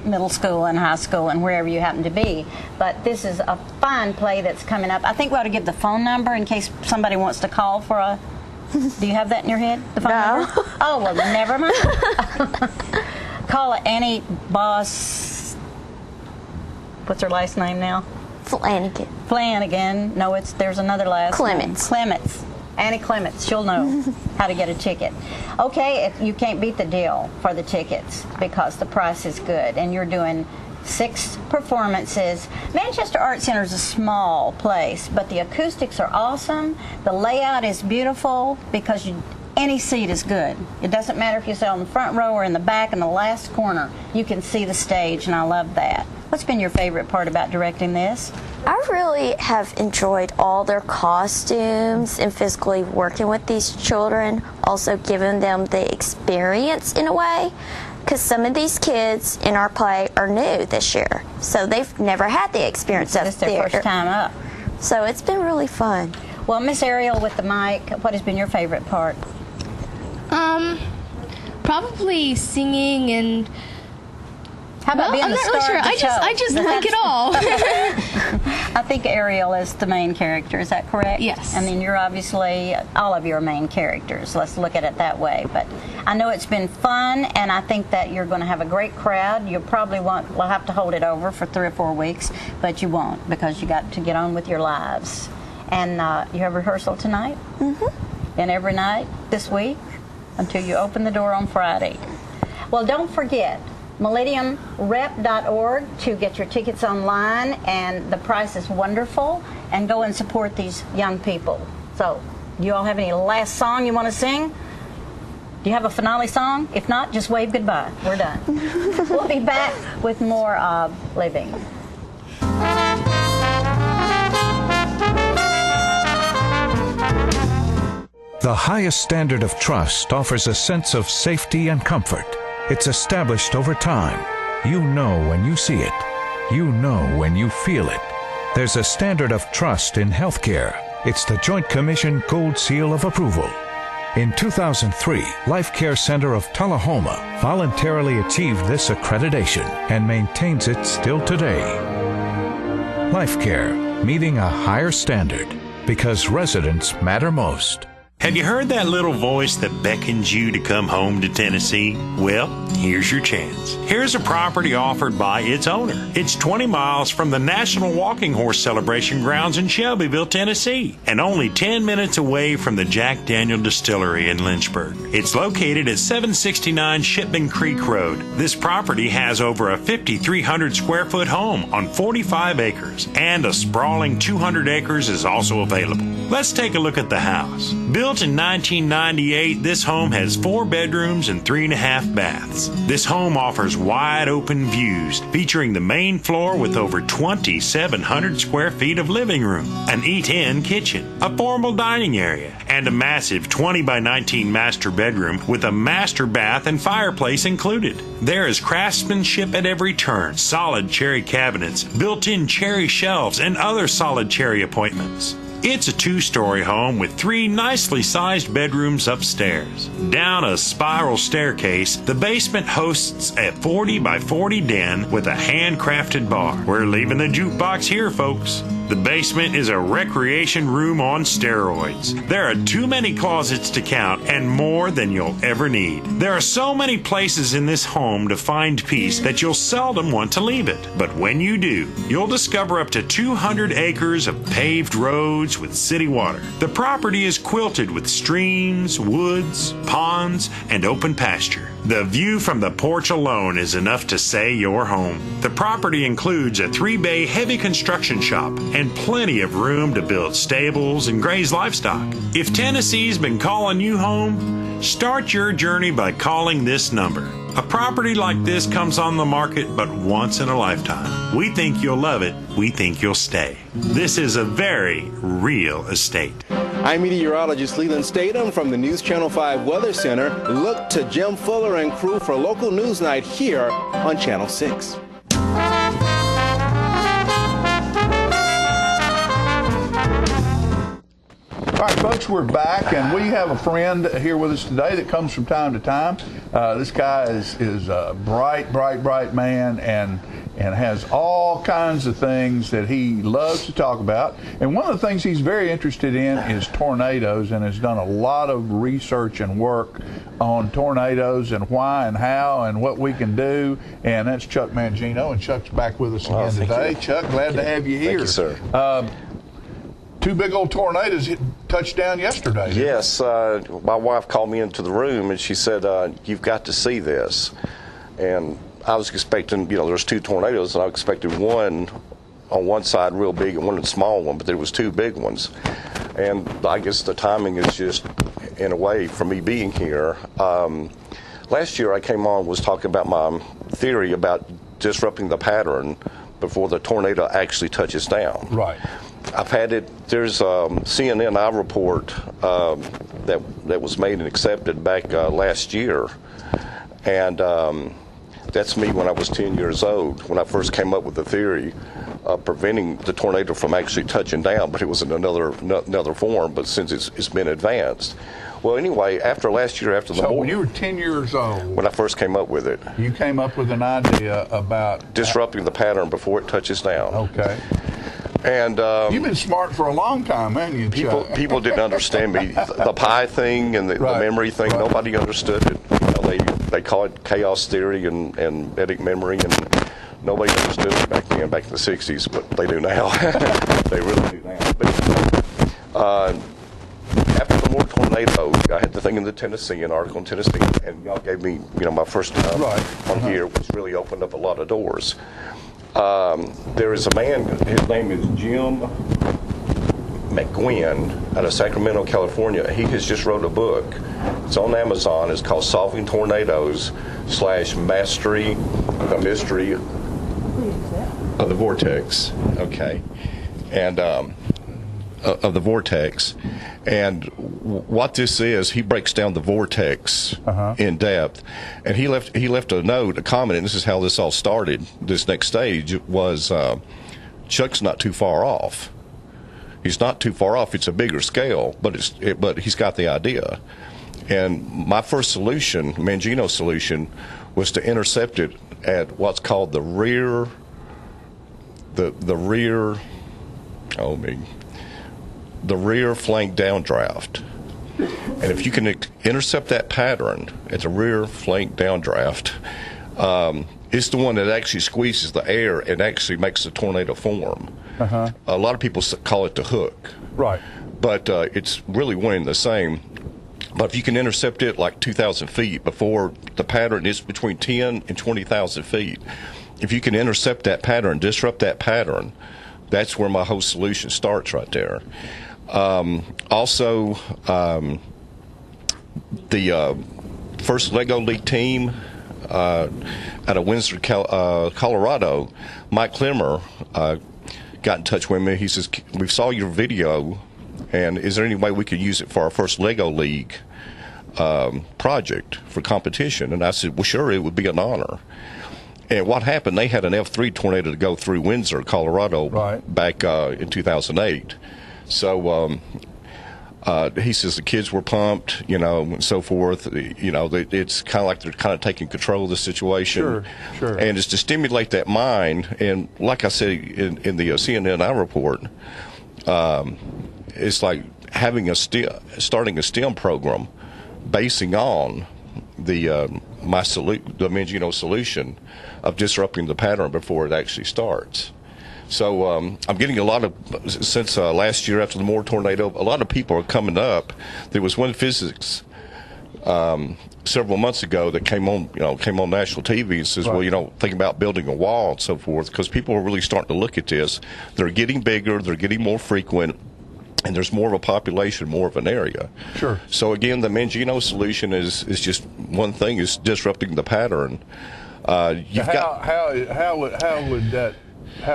middle school and high school and wherever you happen to be. But this is a fine play that's coming up. I think we ought to give the phone number in case somebody wants to call for a... Do you have that in your head? The phone number? Oh, well, never mind. Call Annie Boss. What's her last name now? Flanagan. No, there's another last Clements. name. Clements. Annie Clements. She'll know how to get a ticket. Okay, you can't beat the deal for the tickets because the price is good, and you're doing 6 performances. Manchester Art Center is a small place, but the acoustics are awesome. The layout is beautiful because any seat is good. It doesn't matter if you sit on the front row or in the back in the last corner. You can see the stage, and I love that. What's been your favorite part about directing this? I really have enjoyed all their costumes and physically working with these children, also giving them the experience in a way, because some of these kids in our play are new this year, so they've never had the experience of theater. It's their first time up. So it's been really fun. Well, Miss Ariel with the mic, what has been your favorite part? Probably singing and... How about being I'm the not star really sure. of the show? I just like it all. I think Ariel is the main character. Is that correct? Yes. I mean, you're obviously, all of you are main characters. Let's look at it that way. But I know it's been fun, and I think that you're going to have a great crowd. You probably won't, we'll have to hold it over for 3 or 4 weeks, but you won't because you got to get on with your lives. And you have rehearsal tonight? Mm-hmm. And every night this week until you open the door on Friday. Well, don't forget, millenniumrep.org to get your tickets online, and the price is wonderful, and go and support these young people. So, do you all have any last song you want to sing? Do you have a finale song? If not, just wave goodbye. We're done. We'll be back with more of Living. The highest standard of trust offers a sense of safety and comfort. It's established over time. You know when you see it. You know when you feel it. There's a standard of trust in healthcare. It's the Joint Commission Gold Seal of Approval. In 2003, Life Care Center of Tullahoma voluntarily achieved this accreditation and maintains it still today. Life Care, meeting a higher standard because residents matter most. Have you heard that little voice that beckons you to come home to Tennessee? Well, here's your chance. Here's a property offered by its owner. It's 20 miles from the National Walking Horse Celebration grounds in Shelbyville, Tennessee, and only 10 minutes away from the Jack Daniel Distillery in Lynchburg. It's located at 769 Shipman Creek Road. This property has over a 5,300 square foot home on 45 acres, and a sprawling 200 acres is also available. Let's take a look at the house. Built in 1998, this home has 4 bedrooms and 3.5 baths. This home offers wide open views, featuring the main floor with over 2,700 square feet of living room, an eat-in kitchen, a formal dining area, and a massive 20 by 19 master bedroom with a master bath and fireplace included. There is craftsmanship at every turn, solid cherry cabinets, built-in cherry shelves, and other solid cherry appointments. It's a 2-story home with 3 nicely sized bedrooms upstairs. Down a spiral staircase, the basement hosts a 40 by 40 den with a handcrafted bar. We're leaving the jukebox here, folks. The basement is a recreation room on steroids. There are too many closets to count and more than you'll ever need. There are so many places in this home to find peace that you'll seldom want to leave it. But when you do, you'll discover up to 200 acres of paved roads with city water. The property is quilted with streams, woods, ponds, and open pasture. The view from the porch alone is enough to say you're home. The property includes a 3-bay heavy construction shop and plenty of room to build stables and graze livestock. If Tennessee's been calling you home, start your journey by calling this number. A property like this comes on the market but once in a lifetime. We think you'll love it. We think you'll stay. This is a very real estate. I'm meteorologist Leland Statham from the News Channel 5 Weather Center. Look to Jim Fuller and crew for local news night here on Channel 6. All right, folks, we're back, and we have a friend here with us today that comes from time to time. This guy is a bright man and has all kinds of things that he loves to talk about. And one of the things he's very interested in is tornadoes, and has done a lot of research and work on tornadoes and why and how and what we can do. And that's Chuck Mangino, and Chuck's back with us again today. Chuck, glad to have you here. Thank you, sir. 2 big old tornadoes touched down yesterday. Yes, my wife called me into the room and she said, "You've got to see this." And I was expecting, there's 2 tornadoes, and I expected one on one side real big and one small one, but there was 2 big ones. And I guess the timing is just in a way for me being here. Last year I came on was talking about my theory about disrupting the pattern before the tornado actually touches down. Right. I've had it. There's a CNN report that was made and accepted back last year, and that's me when I was 10 years old, when I first came up with the theory of preventing the tornado from actually touching down, but it was in another form, but since it's been advanced. Well, anyway, after last year, after the So when you were 10 years old, when I first came up with it, you came up with an idea about disrupting the pattern before it touches down. Okay. And you've been smart for a long time, haven't you, Chuck? People didn't understand me. The pi thing and the memory thing, nobody understood it. They call it chaos theory and eidetic memory, and nobody understood it back then, back in the 60s, but they do now. They really do now. But, after the Moore tornado, I had the thing in the Tennessean, article in Tennessee, and y'all gave me, my first time on here, which really opened up a lot of doors. There is a man, his name is Jim McGuinn out of Sacramento, California. He has just wrote a book. It's on Amazon. It's called Solving Tornadoes / Mastery, the Mystery of the Vortex. Okay. And of the vortex. And what this is, he breaks down the vortex in depth. And he left a note, a comment, and this is how this all started. This next stage was Chuck's not too far off. He's not too far off. It's a bigger scale, but he's got the idea. And my first solution, Mangino's solution, was to intercept it at what's called the rear flank downdraft. And if you can intercept that pattern at the rear flank downdraft, it's the one that actually squeezes the air and actually makes the tornado form. A lot of people call it the hook. Right. But it's really one and the same. But if you can intercept it like 2,000 feet before the pattern is between 10 and 20,000 feet, if you can intercept that pattern, disrupt that pattern, that's where my whole solution starts right there. Also, the first Lego League team out of Windsor, Colorado, Mike Klimmer, got in touch with me. He says, "We saw your video, and is there any way we could use it for our first Lego League project for competition?" And I said, "Well, sure, it would be an honor." And what happened, they had an F3 tornado to go through Windsor, Colorado, back in 2008. So he says the kids were pumped, and so forth. It's kind of like they're kind of taking control of the situation. Sure. And it's to stimulate that mind. And like I said in the CNN report, it's like having starting a STEM program, basing on the Mangino solution of disrupting the pattern before it actually starts. So I'm getting a lot of, since last year after the Moore tornado, a lot of people are coming up. There was one physics several months ago that came on national TV and says, right. well, think about building a wall and so forth, because people are really starting to look at this. They're getting bigger, they're getting more frequent, and there's more of a population, more of an area. Sure. So again, the Mangino solution is just one thing, is disrupting the pattern. How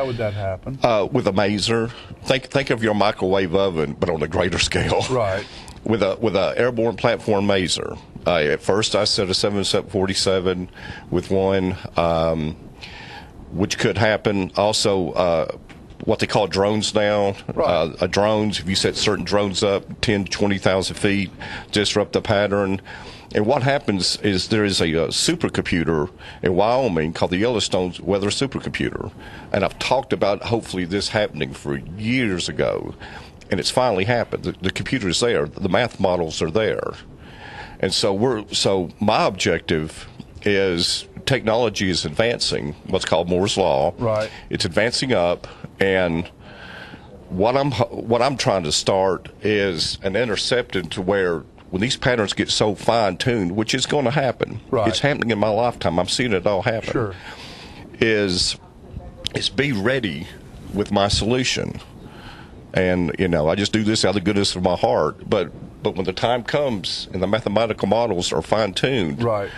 would that happen? With a maser. Think of your microwave oven, but on a greater scale. Right. With a airborne platform maser. At first, I set a 747 with one, which could happen. Also, what they call drones now. Right. Drones, if you set certain drones up 10 to 20,000 feet, disrupt the pattern. And what happens is there is a supercomputer in Wyoming called the Yellowstone Weather Supercomputer. And I've talked about hopefully this happening for years ago. And it's finally happened. The computer is there. The math models are there. And so my objective is technology is advancing, what's called Moore's Law. Right. It's advancing up, and what I'm trying to start is an interception to where when these patterns get so fine-tuned, which is going to happen, right. It's happening in my lifetime. I'm seeing it all happen. Sure. Is be ready with my solution. And, I just do this out of the goodness of my heart. But when the time comes and the mathematical models are fine-tuned, right.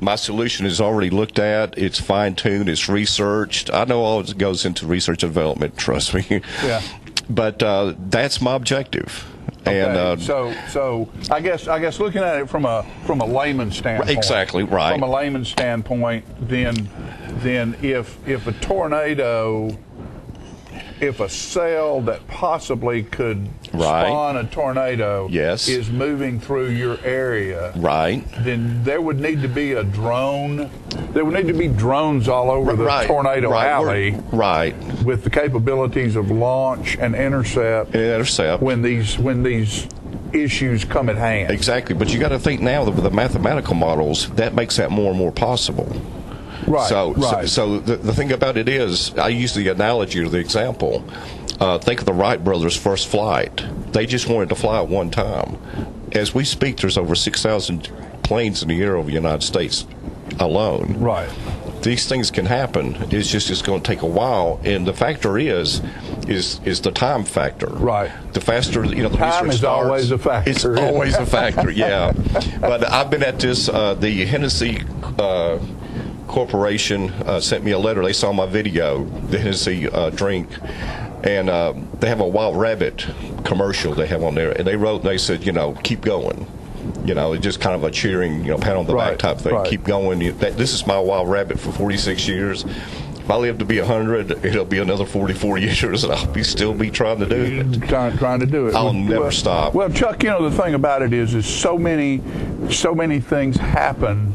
My solution is already looked at. It's fine-tuned. It's researched. I know all it goes into research and development, trust me. Yeah. But that's my objective. Okay. And so I guess looking at it from a layman's standpoint. Exactly, right. From a layman's standpoint, then if a tornado, if a cell that possibly could right. spawn a tornado yes. is moving through your area, right. then there would need to be a drone. There would need to be drones all over the right. tornado right. alley, right, with the capabilities of launch and intercept. When these issues come at hand. Exactly, but you got to think now that with the mathematical models, that makes that more and more possible. Right. So the thing about it is, I use the analogy or the example. Think of the Wright brothers' first flight. They just wanted to fly at one time. As we speak, there's over 6,000 planes in the air over the United States alone. Right. These things can happen. It's going to take a while, and the factor is the time factor. Right. The faster the time is starts, always a factor. It's always a factor. Yeah. But I've been at this. The Hennessy Corporation sent me a letter. They saw my video, the Hennessy drink, and they have a Wild Rabbit commercial they have on there, and they wrote and they said, keep going. It's just kind of a cheering, pat on the back type thing. Right. Keep going. This is my Wild Rabbit for 46 years. If I live to be 100, it'll be another 44 years, and I'll still be trying to do it. Trying to do it. I'll never stop. Well, Chuck, the thing about it is so many things happen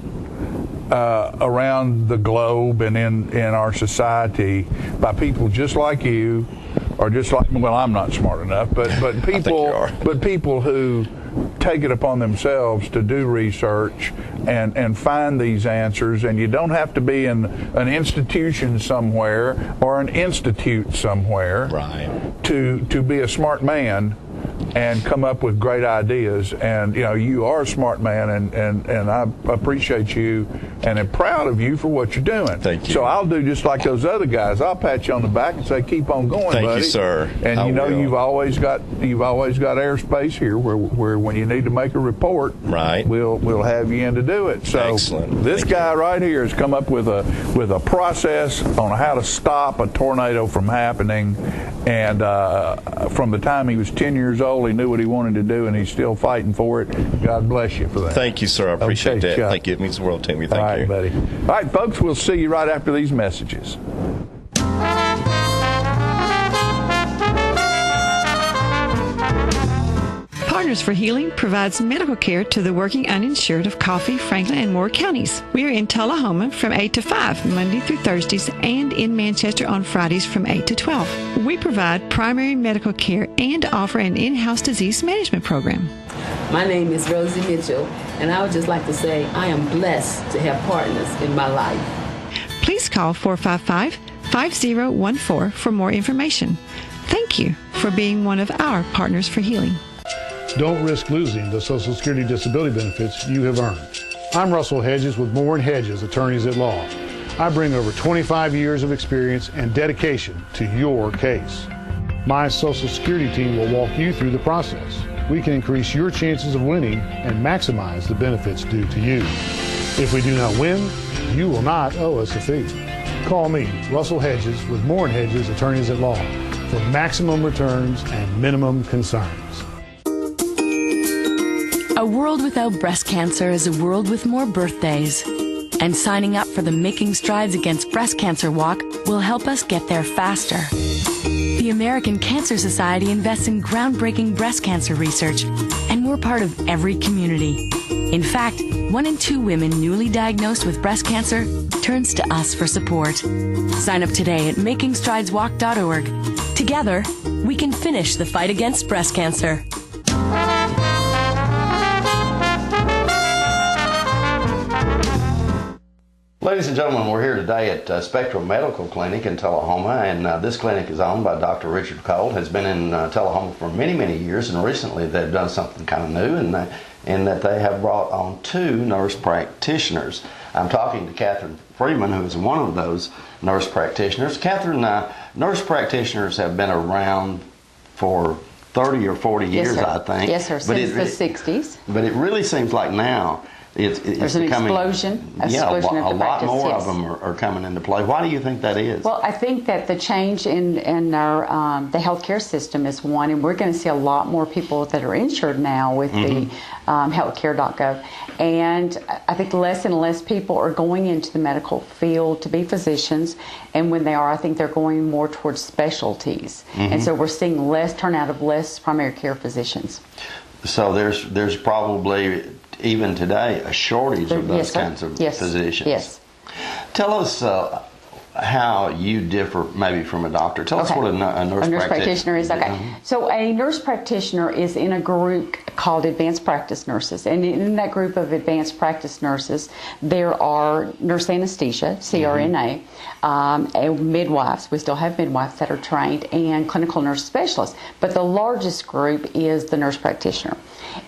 around the globe and in our society by people just like you, or just like, well, I'm not smart enough, but people who take it upon themselves to do research and find these answers. And you don't have to be in an institution somewhere or an institute somewhere, right, to be a smart man and come up with great ideas. And you are a smart man, and I appreciate you and am proud of you for what you're doing. Thank you. So I'll do just like those other guys. I'll pat you on the back and say, keep on going, buddy. Thank you, sir. And you've always got airspace here where when you need to make a report, right, we'll have you in to do it. So excellent. This guy right here has come up with a process on how to stop a tornado from happening. And from the time he was 10 years old, he knew what he wanted to do, and he's still fighting for it. God bless you for that. Thank you, sir. I appreciate that. Chuck. Thank you. It means the world to me. Thank you. All right, buddy. All right, folks, we'll see you right after these messages. Partners for Healing provides medical care to the working uninsured of Coffee, Franklin, and Moore counties. We are in Tullahoma from 8 to 5, Monday through Thursdays, and in Manchester on Fridays from 8 to 12. We provide primary medical care and offer an in-house disease management program. My name is Rosie Mitchell, and I would just like to say I am blessed to have partners in my life. Please call 455-5014 for more information. Thank you for being one of our Partners for Healing. Don't risk losing the Social Security disability benefits you have earned. I'm Russell Hedges with Moore & Hedges, attorneys at law. I bring over 25 years of experience and dedication to your case. My Social Security team will walk you through the process. We can increase your chances of winning and maximize the benefits due to you. If we do not win, you will not owe us a fee. Call me, Russell Hedges, with Moore & Hedges, attorneys at law, for maximum returns and minimum concerns. A world without breast cancer is a world with more birthdays. And signing up for the Making Strides Against Breast Cancer Walk will help us get there faster. The American Cancer Society invests in groundbreaking breast cancer research, and we're part of every community. In fact, 1 in 2 women newly diagnosed with breast cancer turns to us for support. Sign up today at makingstrideswalk.org. Together, we can finish the fight against breast cancer. Ladies and gentlemen, we're here today at Spectrum Medical Clinic in Tullahoma, and this clinic is owned by Dr. Richard Cole. Has been in Tullahoma for many, many years, and recently they've done something kind of new, in that they have brought on 2 nurse practitioners. I'm talking to Catherine Freeman, who is one of those nurse practitioners. Catherine, nurse practitioners have been around for 30 or 40 years, yes, I think. Yes, sir, since the 60s. But it really seems like now there's an explosion of a lot practice, more yes. of them are coming into play. Why do you think that is? Well, I think that the change in our the healthcare system is one, and we're going to see a lot more people that are insured now with the healthcare.gov. And I think less and less people are going into the medical field to be physicians, and when they are, I think they're going more towards specialties. And so we're seeing less turnout of less primary care physicians. So there's probably even today a shortage of those kinds of physicians. Yes. Tell us how you differ maybe from a doctor. Tell us what a nurse practitioner is. Okay. So a nurse practitioner is in a group called Advanced Practice Nurses. And in that group of Advanced Practice Nurses, there are nurse anesthesia, CRNA, midwives. We still have midwives that are trained, and clinical nurse specialists. But the largest group is the nurse practitioner.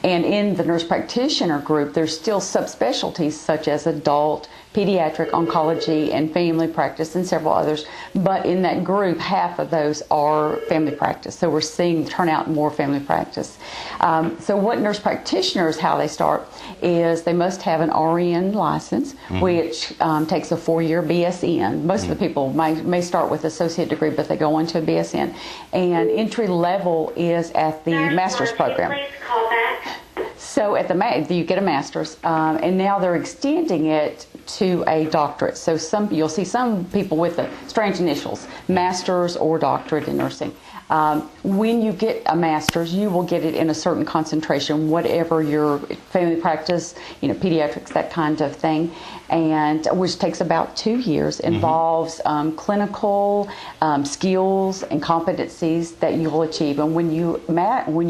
And in the nurse practitioner group, there's still subspecialties such as adult, pediatric, oncology, and family practice, and several others. But in that group, half of those are family practice. So we're seeing turn out more family practice. So what nurse practitioners, how they start, is they must have an RN license, which takes a 4-year BSN. Most of the people may start with associate degree, but they go on to a BSN. And entry level is at the master's program. So at the you get a master's, and now they're extending it to a doctorate. So you'll see some people with the strange initials, master's or doctorate in nursing. When you get a master's, you will get it in a certain concentration, whatever your family practice, pediatrics, that kind of thing, and which takes about 2 years, involves clinical skills and competencies that you will achieve. And when you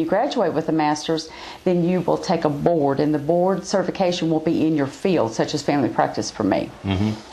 graduate with a master's, then you will take a board, and the board certification will be in your field, such as family practice for me.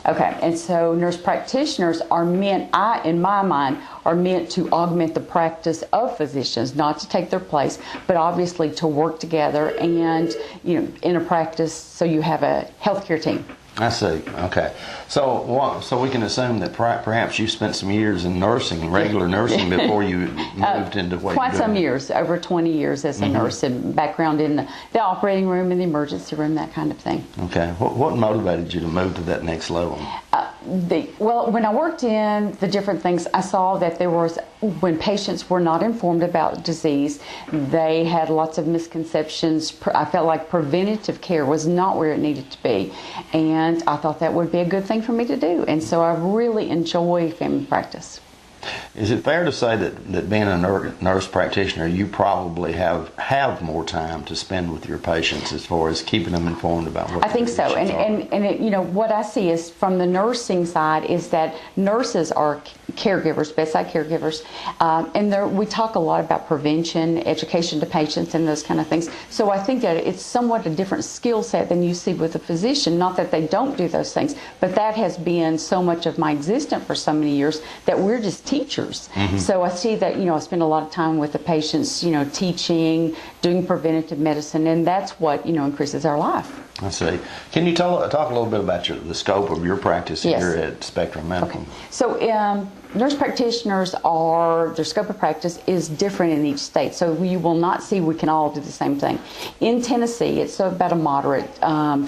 Okay, and so nurse practitioners are meant, in my mind, are meant to augment the practice of physicians, not to take their place, but obviously to work together and, in a practice, so you have a healthcare team. I see. Okay. So we can assume that perhaps you spent some years in nursing, regular nursing, before you moved into what quite you're doing. some years, over 20 years as a nurse, and background in the operating room and the emergency room, that kind of thing. Okay. What motivated you to move to that next level? Well, when I worked in the different things, I saw that when patients were not informed about disease, they had lots of misconceptions. I felt like preventative care was not where it needed to be, and I thought that would be a good thing for me to do. And so I really enjoy family practice. Is it fair to say that being a nurse practitioner, you probably have more time to spend with your patients as far as keeping them informed about what I think so, and it, you know, what I see is from the nursing side is that nurses are caregivers, bedside caregivers, and we talk a lot about prevention, education to patients, and those kind of things. So I think that it's somewhat a different skill set than you see with a physician. Not that they don't do those things, but that has been so much of my existence for so many years that we're just teachers. So I see that, you know, I spend a lot of time with the patients, you know, teaching, doing preventative medicine, and that's what, you know, increases our life. I see. Can you talk a little bit about the scope of your practice Yes. here at Spectrum Medical? Okay. So nurse practitioners their scope of practice is different in each state. So you will not see we can all do the same thing. In Tennessee, it's about a moderate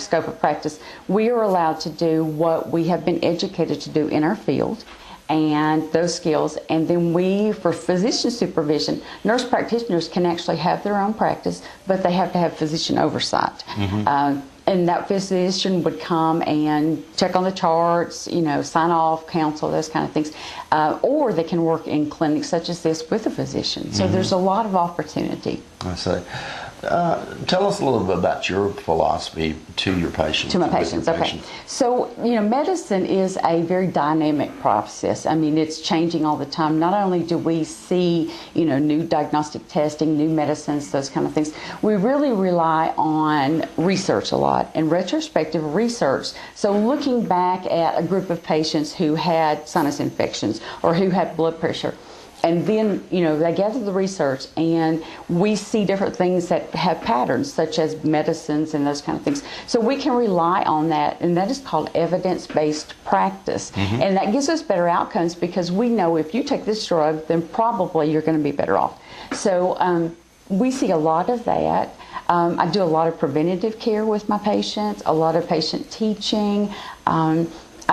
scope of practice. We are allowed to do what we have been educated to do in our field, and those skills, and then for physician supervision, nurse practitioners can actually have their own practice, but they have to have physician oversight. And that physician would come and check on the charts, you know, sign off, counsel, those kind of things. Or they can work in clinics such as this with a physician. So there's a lot of opportunity. I see. Tell us a little bit about your philosophy to your patients. To my patients, okay. So, you know, medicine is a very dynamic process. I mean, it's changing all the time. Not only do we see, you know, new diagnostic testing, new medicines, those kind of things, we really rely on research a lot and retrospective research. So looking back at a group of patients who had sinus infections or who had blood pressure, and then, you know, they gather the research and we see different things that have patterns, such as medicines and those kind of things. So we can rely on that, and that is called evidence-based practice. And that gives us better outcomes because we know if you take this drug, then probably you're going to be better off. So we see a lot of that. I do a lot of preventative care with my patients, a lot of patient teaching. I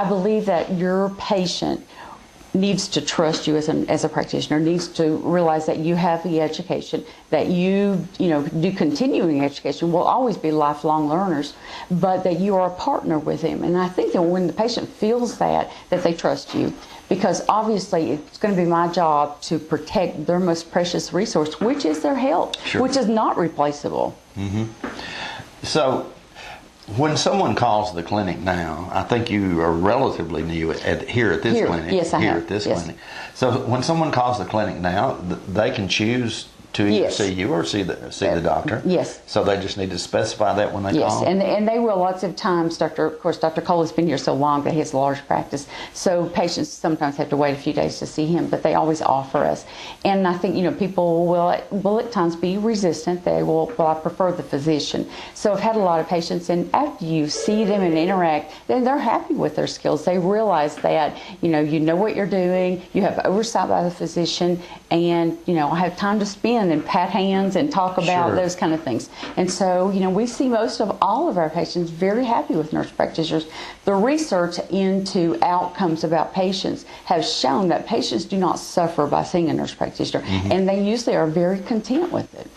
believe that your patient needs to trust you as a practitioner, needs to realize that you have the education, that you do continuing education, will always be lifelong learners, but that you are a partner with them. And I think that when the patient feels that they trust you, because obviously it's going to be my job to protect their most precious resource, which is their health, which is not replaceable. So, when someone calls the clinic now, I think you are relatively new here at this clinic. Yes, I have. At this clinic. So when someone calls the clinic now, they can choose to either see you or see the doctor. Yes. So they just need to specify that when they call. Yes, and they will lots of times. Of course, Dr. Cole has been here so long that he has a large practice. So patients sometimes have to wait a few days to see him, but they always offer us. And I think, you know, people will at times be resistant. They will, well, I prefer the physician. So I've had a lot of patients, and after you see them and interact, then they're happy with their skills. They realize that, you know what you're doing, you have oversight by the physician, and, you know, I have time to spend and pat hands and talk about those kind of things. And so, you know, we see most of all of our patients very happy with nurse practitioners. The research into outcomes about patients has shown that patients do not suffer by seeing a nurse practitioner, and they usually are very content with it.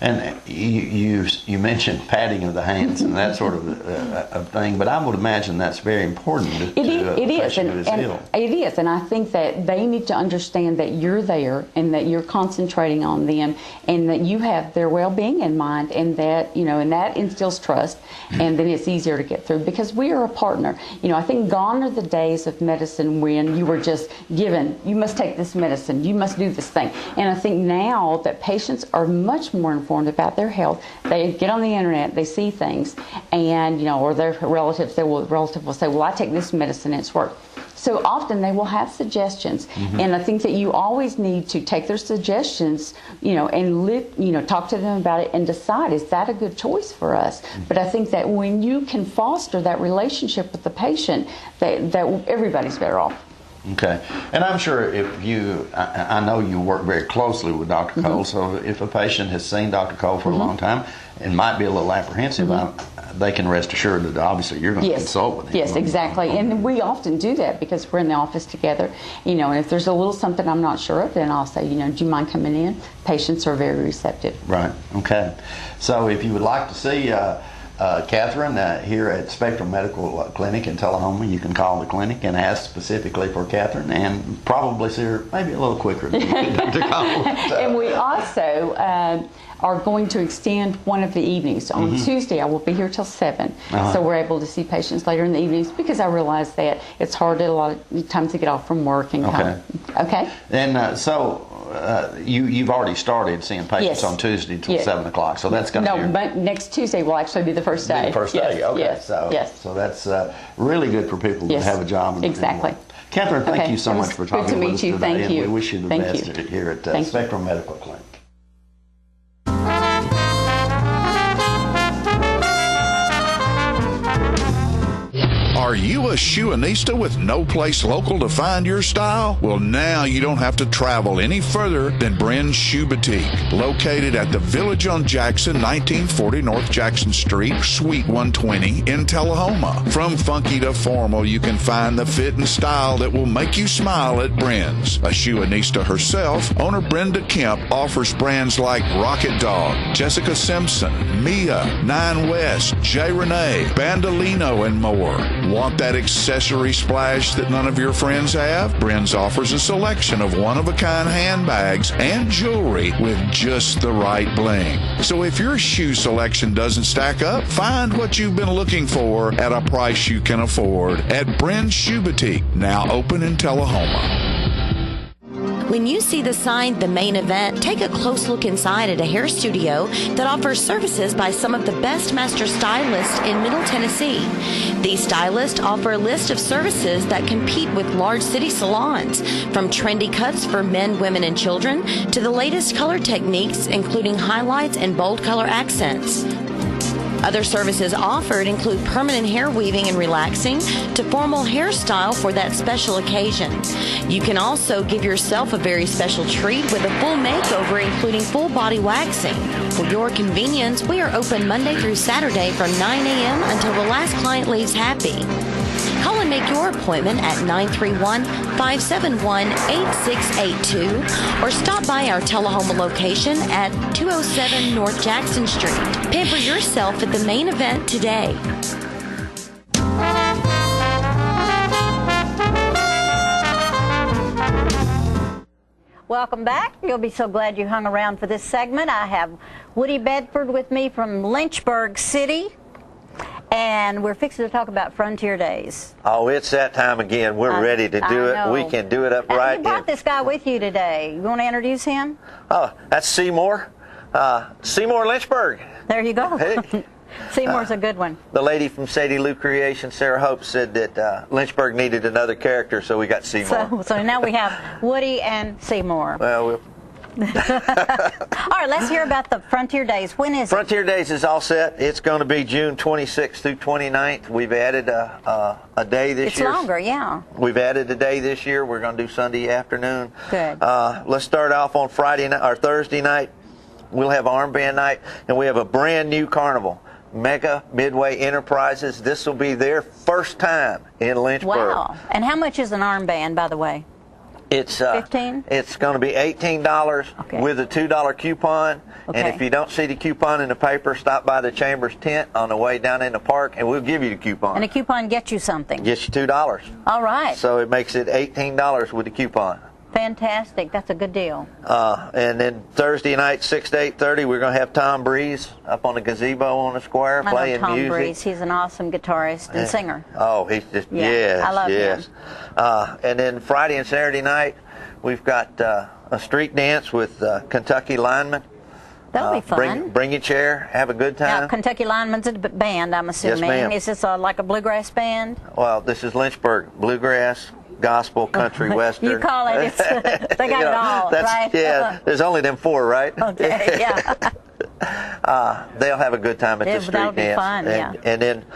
And you mentioned patting of the hands and that sort of thing, but I would imagine that's very important to a patient who is ill. It is, and I think that they need to understand that you're there and that you're concentrating on them and that you have their well-being in mind, and that, you know, and that instills trust, and then it's easier to get through because we are a partner. You know, I think gone are the days of medicine when you were just given, you must take this medicine, you must do this thing. And I think now that patients are much more informed about their health, they get on the internet, they see things, and, you know, or their relatives, relative will say, well, I take this medicine and it's worked. So often they will have suggestions, and I think that you always need to take their suggestions, you know, and talk to them about it and decide, is that a good choice for us? But I think that when you can foster that relationship with the patient, that everybody's better off. Okay. And I'm sure I know you work very closely with Dr. Cole, so if a patient has seen Dr. Cole for a long time and might be a little apprehensive, they can rest assured that obviously you're going to consult with him. Yes, exactly. And we often do that because we're in the office together, you know, and if there's a little something I'm not sure of, then I'll say, you know, do you mind coming in? Patients are very receptive. Right. Okay. So if you would like to see Catherine, here at Spectrum Medical Clinic in Tullahoma, you can call the clinic and ask specifically for Catherine, and probably see her maybe a little quicker than Dr. Cole. So. And we also are going to extend one of the evenings. On Tuesday, I will be here till 7. So we're able to see patients later in the evenings, because I realize that it's hard a lot of times to get off from work and come. Okay. And you've already started seeing patients on Tuesday till 7 o'clock, so that's going to be... but next Tuesday will actually be the first day. The first day, okay. So that's really good for people to have a job. And exactly. Catherine, thank you so much for talking with us today. Thank you. And we wish you the best here at Spectrum Medical Clinic. Are you a shoeanista with no place local to find your style? Well, now you don't have to travel any further than Bren's Shoe Boutique, located at the Village on Jackson, 1940 North Jackson Street, Suite 120 in Tullahoma. From funky to formal, you can find the fit and style that will make you smile at Bren's. A shoeanista herself, owner Brenda Kemp offers brands like Rocket Dog, Jessica Simpson, Mia, Nine West, J. Renee, Bandolino, and more. Want that accessory splash that none of your friends have? Bren's offers a selection of one-of-a-kind handbags and jewelry with just the right bling. So if your shoe selection doesn't stack up, find what you've been looking for at a price you can afford at Bren's Shoe Boutique, now open in Tullahoma. When you see the sign, The Main Event, take a close look inside at a hair studio that offers services by some of the best master stylists in Middle Tennessee. These stylists offer a list of services that compete with large city salons, from trendy cuts for men, women, and children to the latest color techniques, including highlights and bold color accents. Other services offered include permanent hair weaving and relaxing to formal hairstyle for that special occasion. You can also give yourself a very special treat with a full makeover, including full body waxing. For your convenience, we are open Monday through Saturday from 9 a.m. until the last client leaves happy. Call and make your appointment at 931-571-8682 or stop by our Tullahoma location at 207 North Jackson Street. Pamper yourself at The Main Event today. Welcome back. You'll be so glad you hung around for this segment. I have Woody Bedford with me from Lynchburg City. And we're fixing to talk about Frontier Days. Oh, it's that time again. We're ready to do it. We can do it up right. You brought this guy with you today. You want to introduce him? Oh, that's Seymour. Seymour Lynchburg. There you go. Hey. Seymour's a good one. The lady from Sadie Lou Creation, Sarah Hope, said that Lynchburg needed another character, so we got Seymour. So now we have Woody and Seymour. Well, all right, let's hear about the Frontier Days. When is Frontier Days is all set. It's going to be June 26th through 29th. We've added a day this year. It's longer, yeah. We've added a day this year. We're going to do Sunday afternoon. Good. Let's start off on Friday night or Thursday night. We'll have armband night, and we have a brand new carnival. Mega Midway Enterprises. This will be their first time in Lynchburg. Wow. And how much is an armband, by the way? It's $15? It's going to be $18 with a $2 coupon. And if you don't see the coupon in the paper, stop by the Chambers tent on the way down in the park, and we'll give you the coupon. And a coupon gets you something? Gets you $2. All right. So it makes it $18 with the coupon. Fantastic. That's a good deal. And then Thursday night, 6 to 8:30, we're going to have Tom Breeze up on the gazebo on the square playing Tom music. Breeze. He's an awesome guitarist and singer. Oh, he's just, I love him. And then Friday and Saturday night, we've got a street dance with Kentucky Linemen. That'll be fun. Bring your chair, have a good time. Now, Kentucky Lineman's a band, I'm assuming. Yes, ma'am. Is this like a bluegrass band? Well, this is Lynchburg. Bluegrass, gospel, country, western. You call it. They got it all, right? Yeah, there's only them four, right? Okay, yeah. They'll have a good time at the street that'll dance. Be fun, and then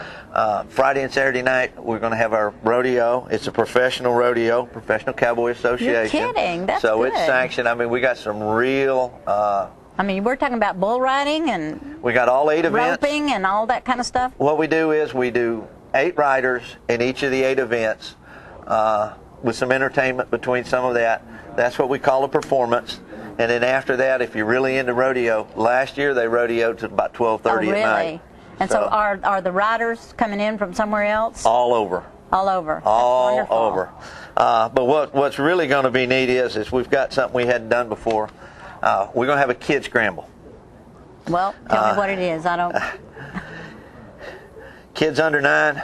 Friday and Saturday night, we're going to have our rodeo. It's a professional rodeo, Professional Cowboy Association. You're kidding. That's so good. It's sanctioned. I mean, we got some real... I mean, we're talking about bull riding and... We got all 8 events. Roping and all that kind of stuff? What we do is we do 8 riders in each of the 8 events with some entertainment between some of that. That's what we call a performance. And then after that, if you're really into rodeo, last year they rodeoed to about 12:30 at night. And so are the riders coming in from somewhere else? All over. All over. All over. But what's really going to be neat is we've got something we hadn't done before. We're going to have a kid scramble. Well, tell me what it is. I don't. Kids under 9.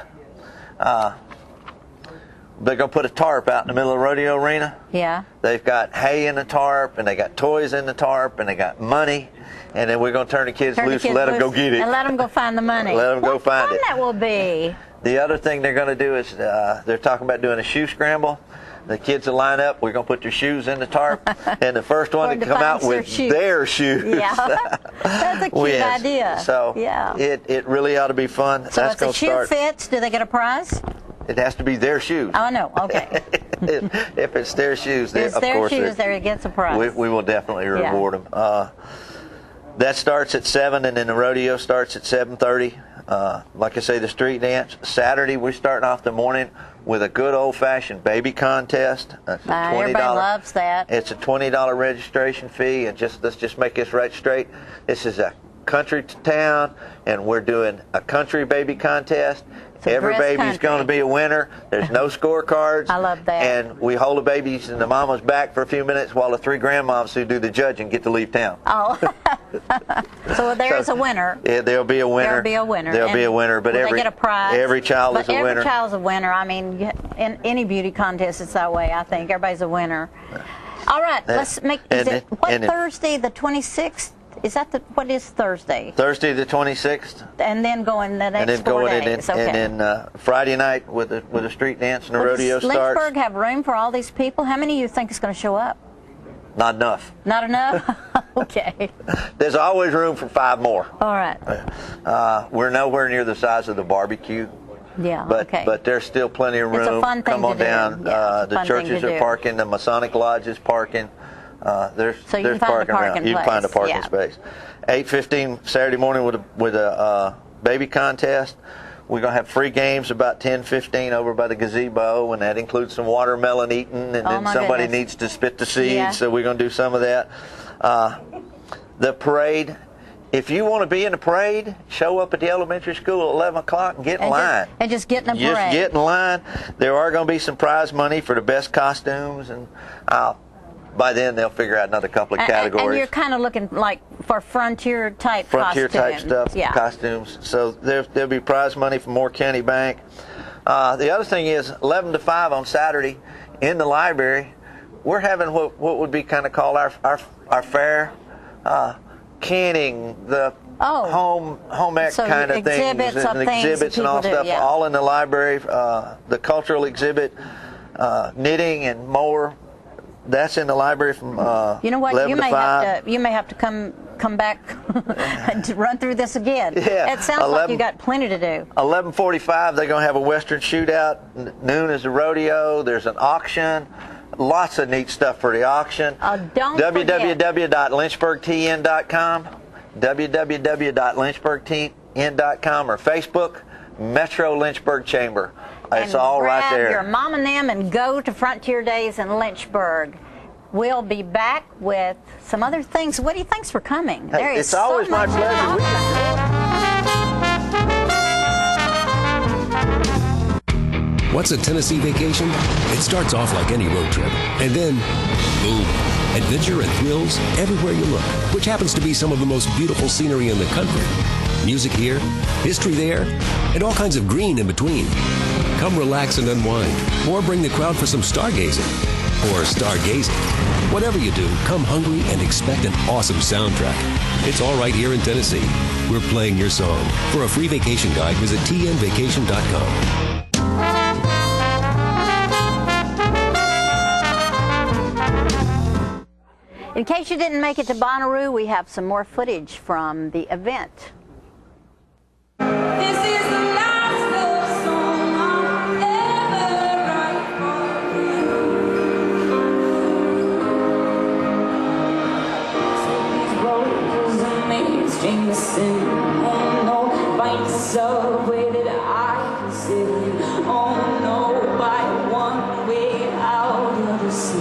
They're going to put a tarp out in the middle of the rodeo arena. Yeah. They've got hay in the tarp, and they got toys in the tarp, and they got money. And then we're going to turn the kids loose and let them go get it. And let them go find the money. Let them go find it. What fun that will be. The other thing they're going to do is they're talking about doing a shoe scramble. The kids will line up. We're going to put their shoes in the tarp. And the first one to come out with their shoes. Yeah. That's a cute idea. So yeah. it really ought to be fun. So That's if the shoe fits, do they get a prize? It has to be their shoes. Oh, no. Okay. If it's their shoes, if it's their shoes, there it gets a prize. We will definitely reward them. That starts at 7, and then the rodeo starts at 7:30. Like I say, the street dance. Saturday, we're starting off the morning with a good old-fashioned baby contest. That's everybody loves that. It's a $20 registration fee, and let's just make this right straight. This is a country town, and we're doing a country baby contest. Every baby's going to be a winner. There's no scorecards. I love that. And we hold the babies in the mama's back for a few minutes while the 3 grandmoms who do the judging get to leave town. Oh. So there's a winner. Yeah, there'll be a winner. There'll be a winner. There'll be a winner. But they get a prize. Every child is a winner. Every child's a winner. I mean, in any beauty contest, it's that way, I think. Everybody's a winner. All right. Let's make Thursday, the 26th? Is that what is Thursday? Thursday the 26th. And then going the next 4 days. And then Friday night with a street dance and a rodeo starts. Does Lynchburg have room for all these people? How many of you think is going to show up? Not enough. Not enough? Okay. There's always room for 5 more. All right. We're nowhere near the size of the barbecue. Yeah, But there's still plenty of room. It's a fun thing Come on to down. do. Yeah, the churches are parking. The Masonic Lodge is parking. There's parking around. You can find a parking space. 8:15 Saturday morning with a baby contest. We're going to have free games about 10:15 over by the gazebo, and that includes some watermelon eating, and then somebody needs to spit the seeds, so we're going to do some of that. The parade. If you want to be in the parade, show up at the elementary school at 11 o'clock and get in line. Just get in the parade. Just get in line. There are going to be some prize money for the best costumes, and by then they'll figure out another couple of categories. And you're kind of looking like for frontier type stuff, costumes. So there'll be prize money from Moore County Bank. The other thing is 11 to 5 on Saturday in the library. We're having what would be kind of called our fair, canning, the home ec kind of things, and exhibits and all stuff, all in the library. The cultural exhibit, knitting and more. That's in the library from 11 to 5. You may have to come back and run through this again. Yeah. It sounds like you got plenty to do. 11:45, they're going to have a Western shootout. Noon is the rodeo. There's an auction. Lots of neat stuff for the auction. www.lynchburgtn.com, www.lynchburgtn.com, or Facebook, Metro Lynchburg Chamber. It's all right there. Grab your mom and them and go to Frontier Days in Lynchburg. We'll be back with some other things. What do you think's for coming? Hey, it's always my pleasure. What's a Tennessee vacation? It starts off like any road trip, and then, boom, adventure and thrills everywhere you look, which happens to be some of the most beautiful scenery in the country. Music here, history there, and all kinds of green in between. Come relax and unwind, or bring the crowd for some stargazing, or stargazing. Whatever you do, come hungry and expect an awesome soundtrack. It's all right here in Tennessee. We're playing your song. For a free vacation guide, visit tnvacation.com. In case you didn't make it to Bonnaroo, we have some more footage from the event. This is the last love song I'll ever write for you. So these roses and names, Jameson, oh no, find the subway that I can sit in. Oh no, by one way out of the sea.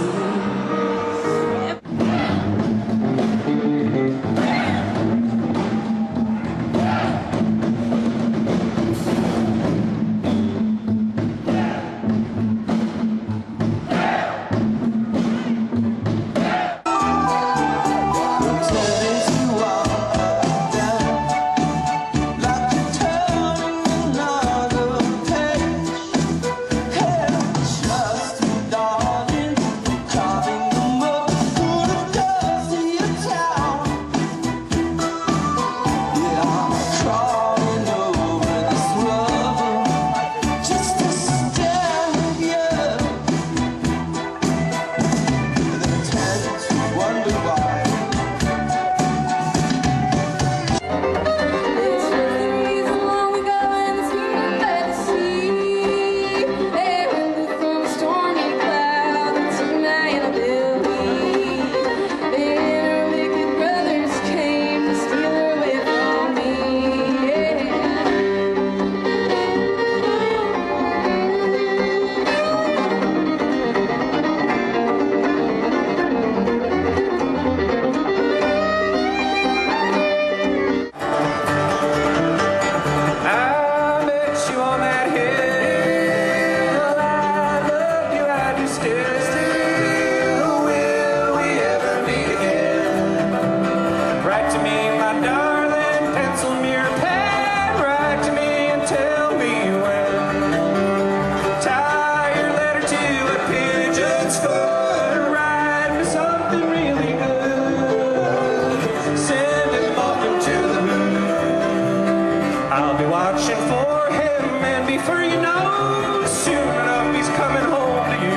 I'll be watching for him, and before you know, soon enough he's coming home to you.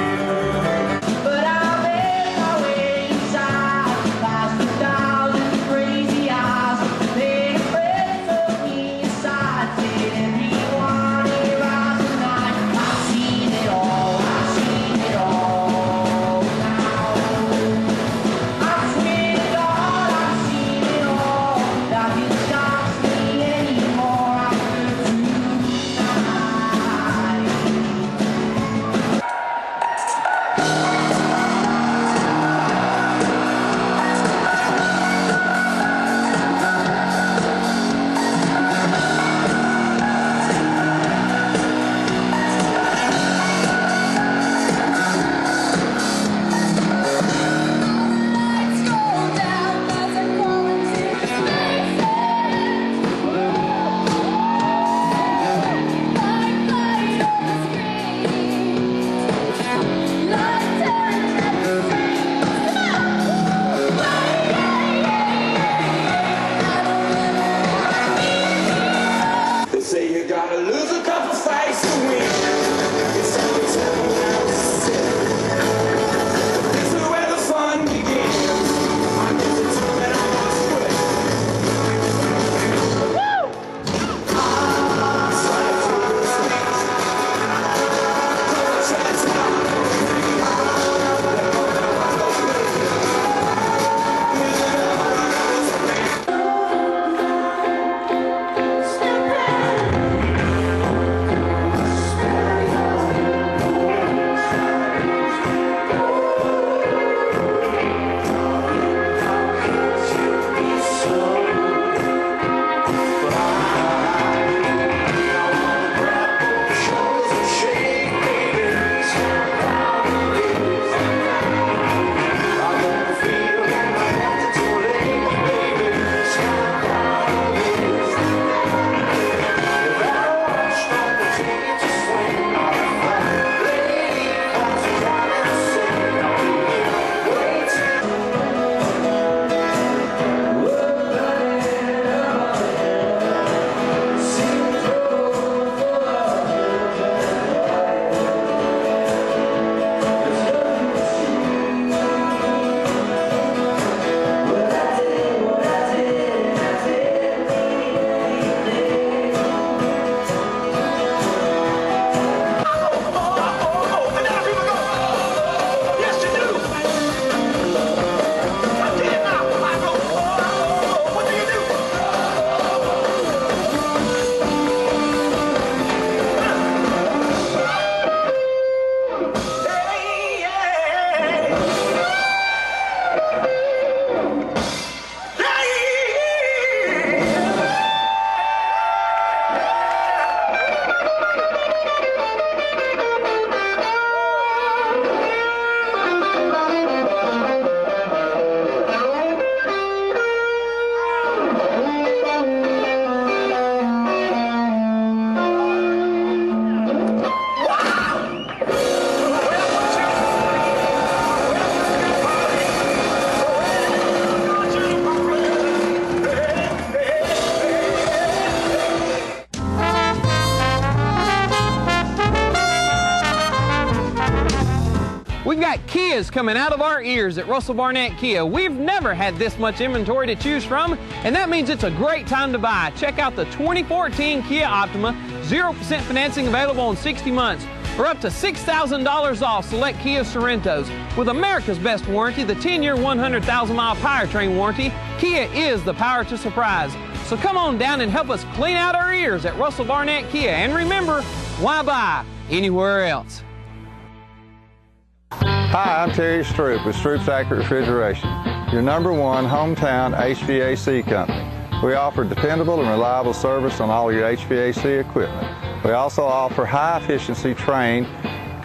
But I'll make my way inside, past 1,000 crazy eyes. Make friends of me inside, till everyone here out tonight. I've seen it all, I've seen it all now. I swear to God, I've seen it all. Nothing stops me anymore after They say you gotta lose a couple fights to win. It's only time now to sit. This is where the fun begins. I guess it's all that I must quit. Woo! We've got Kias coming out of our ears at Russell Barnett Kia. We've never had this much inventory to choose from, and that means it's a great time to buy. Check out the 2014 Kia Optima, 0% financing available in 60 months, or up to $6,000 off select Kia Sorrentos. With America's best warranty, the 10-year, 100,000-mile powertrain warranty, Kia is the power to surprise. So come on down and help us clean out our ears at Russell Barnett Kia. And remember, why buy anywhere else? Hi, I'm Terry Stroop with Stroop's Accurate Refrigeration, your #1 hometown HVAC company. We offer dependable and reliable service on all your HVAC equipment. We also offer high-efficiency Trane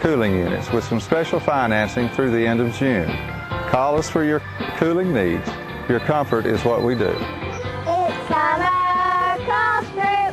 cooling units with some special financing through the end of June. Call us for your cooling needs. Your comfort is what we do. It's summer, call Stroop.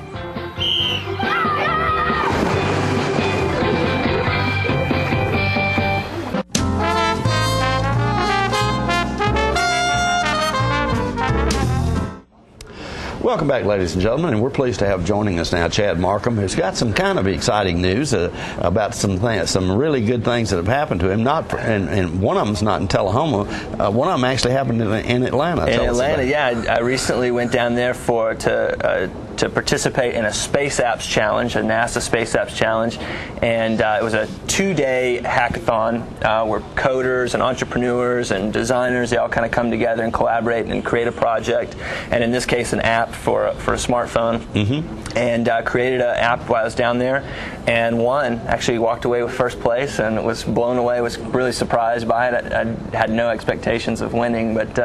Welcome back, ladies and gentlemen, and we're pleased to have joining us now Chad Markham, who's got some kind of exciting news about some really good things that have happened to him. And one of them's not in Tullahoma. One of them actually happened in Atlanta. In Atlanta, yeah. I recently went down there to participate in a Space Apps Challenge, a NASA Space Apps Challenge, and it was a 2-day hackathon where coders and entrepreneurs and designers, they all kind of come together and collaborate and create a project, and in this case an app for a smartphone. And created an app while I was down there, and actually walked away with first place, and was blown away, was really surprised by it. I had no expectations of winning, but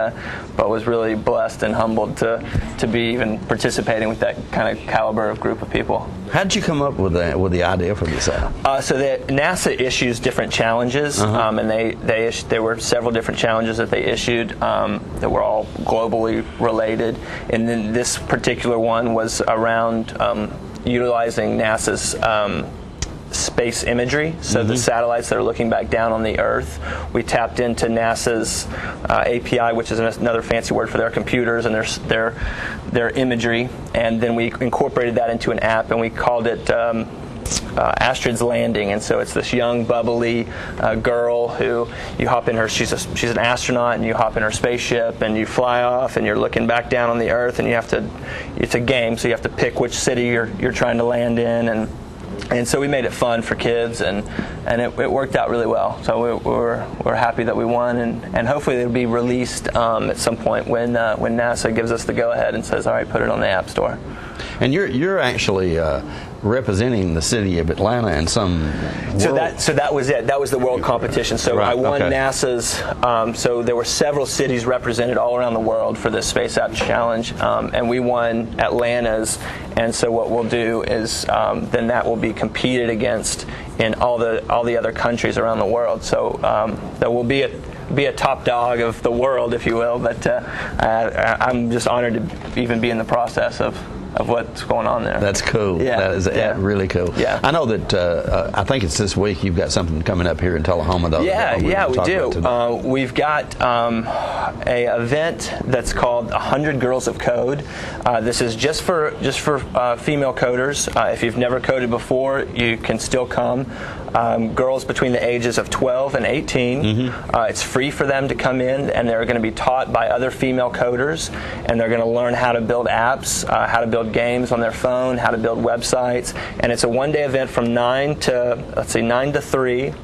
was really blessed and humbled to be even participating with that kind of caliber of group of people. How did you come up with the idea for this app? So NASA issues different challenges, and there were several different challenges that they issued that were all globally related. And then this particular one was around utilizing NASA's space imagery, so the satellites that are looking back down on the Earth. We tapped into NASA's API, which is another fancy word for their computers and their imagery, and then we incorporated that into an app, and we called it Astrid's Landing. And so it's this young, bubbly girl who you hop in her. She's an astronaut, and you hop in her spaceship, and you fly off, and you're looking back down on the Earth, and it's a game, so you have to pick which city you're trying to land in, and so we made it fun for kids, and it worked out really well. So we're happy that we won, and hopefully it'll be released at some point when NASA gives us the go-ahead and says, all right, put it on the App Store. And you're actually representing the city of Atlanta in some So that was it. That was the world competition. So I won NASA's. So there were several cities represented all around the world for this Space Apps Challenge, and we won Atlanta's. And so what we'll do is then that will be competed against in all the other countries around the world. So there will be a top dog of the world, if you will. But I'm just honored to even be in the process of what's going on there. That's cool. Yeah. That is really cool. Yeah. I know that I think it's this week you've got something coming up here in Tullahoma, though. Yeah, we do. We've got a event that's called 100 Girls of Code. This is just for female coders. If you've never coded before, you can still come. Girls between the ages of 12 and 18. It's free for them to come in, and they're going to be taught by other female coders, and they're going to learn how to build apps, how to build games on their phone, how to build websites. And it's a one-day event from 9 to 3.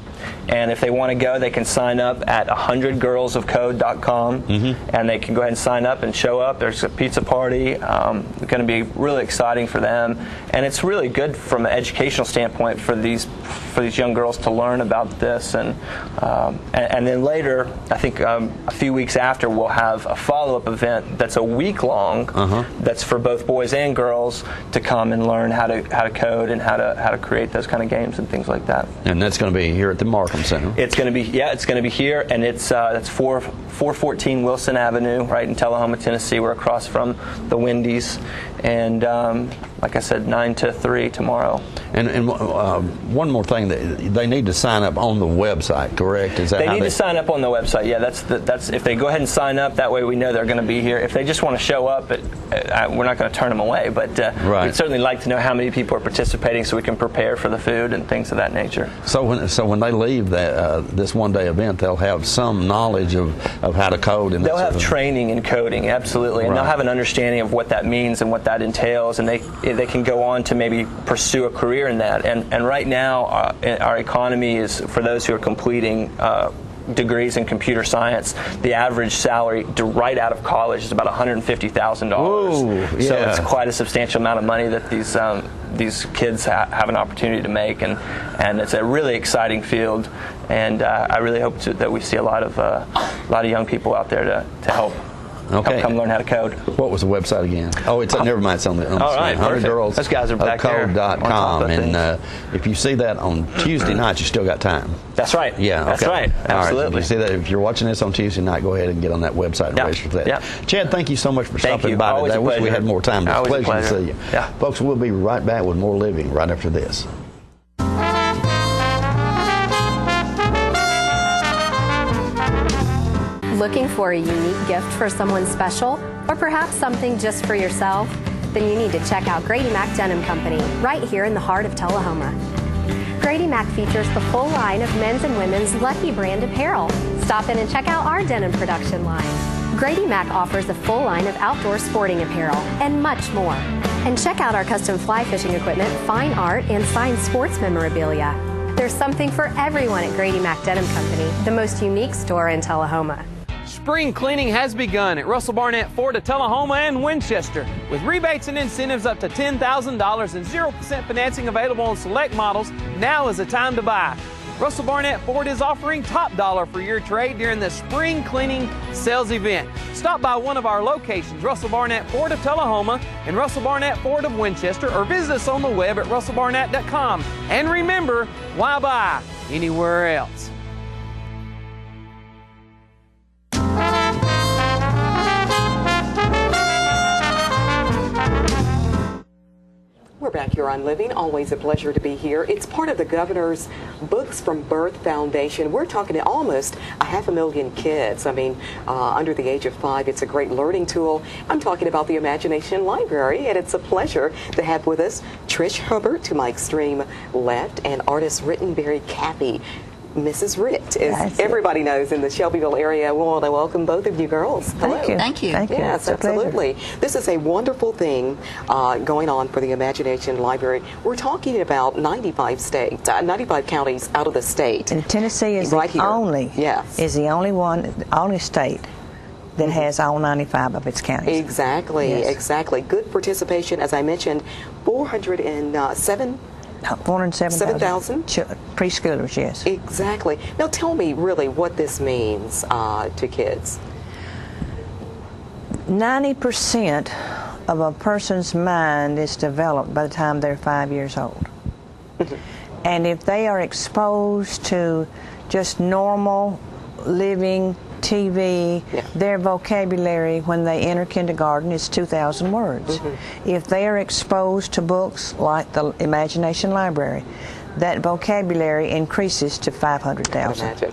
And if they want to go, they can sign up at 100girlsofcode.com, and they can go ahead and sign up and show up. There's a pizza party. It's going to be really exciting for them, and it's really good from an educational standpoint for these young girls to learn about this. And then later, I think a few weeks after, we'll have a follow-up event that's a week long. That's for both boys and girls to come and learn how to code and how to create those kind of games and things like that. And that's going to be here at the Markham Center. It's going to be here, and it's 414 Wilson Avenue, right in Tullahoma, Tennessee. We're across from the Wendy's, and like I said, 9 to 3 tomorrow. And one more thing, they need to sign up on the website, correct? Is that they need to sign up on the website? Yeah, that's if they go ahead and sign up, that way we know they're going to be here. If they just want to show up, we're not going to turn them away, but we'd certainly like to know how many people are participating so we can prepare for the food and things of that nature. So when they leave this one-day event, they'll have some knowledge of how to code. And they'll have training in coding, absolutely, and they'll have an understanding of what that means and what that entails, and they can go on to maybe pursue a career in that. And right now, our economy is, for those who are completing degrees in computer science, the average salary right out of college is about $150,000. So it's quite a substantial amount of money that these kids have an opportunity to make, and it's a really exciting field. And I really hope that we see a lot of young people out there to help. Come learn how to code. What was the website again? Oh, it's never mind. It's on the all right, 100girls. Those guys are back there. Code.com. And if you see that on Tuesday night, you still got time. That's right. Yeah, that's right. Absolutely. All right. If you see that, if you're watching this on Tuesday night, go ahead and get on that website and register for that. Yeah. Chad, thank you so much for stopping by today. I wish we had more time. It's a pleasure to see you. Yeah. Folks, we'll be right back with more living right after this. Looking for a unique gift for someone special, or perhaps something just for yourself? then you need to check out Grady Mac Denim Company, right here in the heart of Tullahoma. Grady Mac features the full line of men's and women's Lucky brand apparel. Stop in and check out our denim production line. Grady Mac offers a full line of outdoor sporting apparel and much more. And check out our custom fly fishing equipment, fine art, and signed sports memorabilia. There's something for everyone at Grady Mac Denim Company, the most unique store in Tullahoma. Spring cleaning has begun at Russell Barnett Ford of Tullahoma and Winchester. With rebates and incentives up to $10,000 and 0% financing available on select models, now is the time to buy. Russell Barnett Ford is offering top dollar for your trade during the spring cleaning sales event. Stop by one of our locations, Russell Barnett Ford of Tullahoma and Russell Barnett Ford of Winchester, or visit us on the web at russellbarnett.com. And remember, why buy anywhere else? We're back here on Living. Always a pleasure to be here. It's part of the governor's Books from Birth Foundation. We're talking to almost 500,000 kids. I mean, under the age of 5. It's a great learning tool. I'm talking about the Imagination Library, and it's a pleasure to have with us Trish Hubbard to my extreme left and artist Rittenberry Kathy. Mrs. Ritt, as everybody knows in the Shelbyville area. We want to welcome both of you girls. Hello. Thank you. Thank you. Thank you. Yes, absolutely. This is a wonderful thing going on for the Imagination Library. We're talking about 95 states, 95 counties out of the state. And Tennessee is right the only, is the only state that has all 95 of its counties. Exactly. Yes. Exactly. Good participation, as I mentioned, 407,000 preschoolers, yes. Exactly. Now tell me really what this means to kids. 90% of a person's mind is developed by the time they're 5 years old. And if they are exposed to just normal living TV, their vocabulary when they enter kindergarten is 2,000 words. If they are exposed to books like the Imagination Library, that vocabulary increases to 500,000.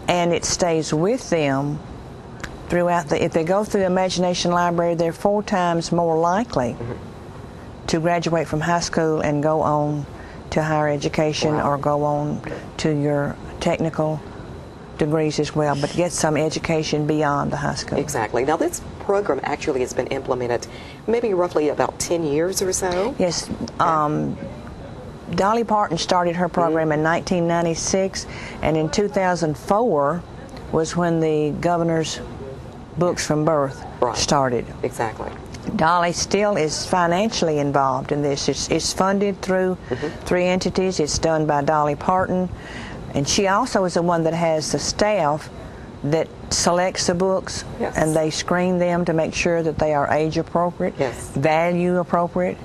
And it stays with them throughout if they go through the Imagination Library, they're 4 times more likely to graduate from high school and go on to higher education or go on to your technical degrees as well, but get some education beyond the high school. Exactly. Now this program actually has been implemented maybe roughly about 10 years or so? Yes. Dolly Parton started her program in 1996, and in 2004 was when the governor's Books from Birth started. Exactly. Dolly still is financially involved in this. It's funded through 3 entities. It's done by Dolly Parton. And she also is the one that has the staff that selects the books, and they screen them to make sure that they are age appropriate, value appropriate,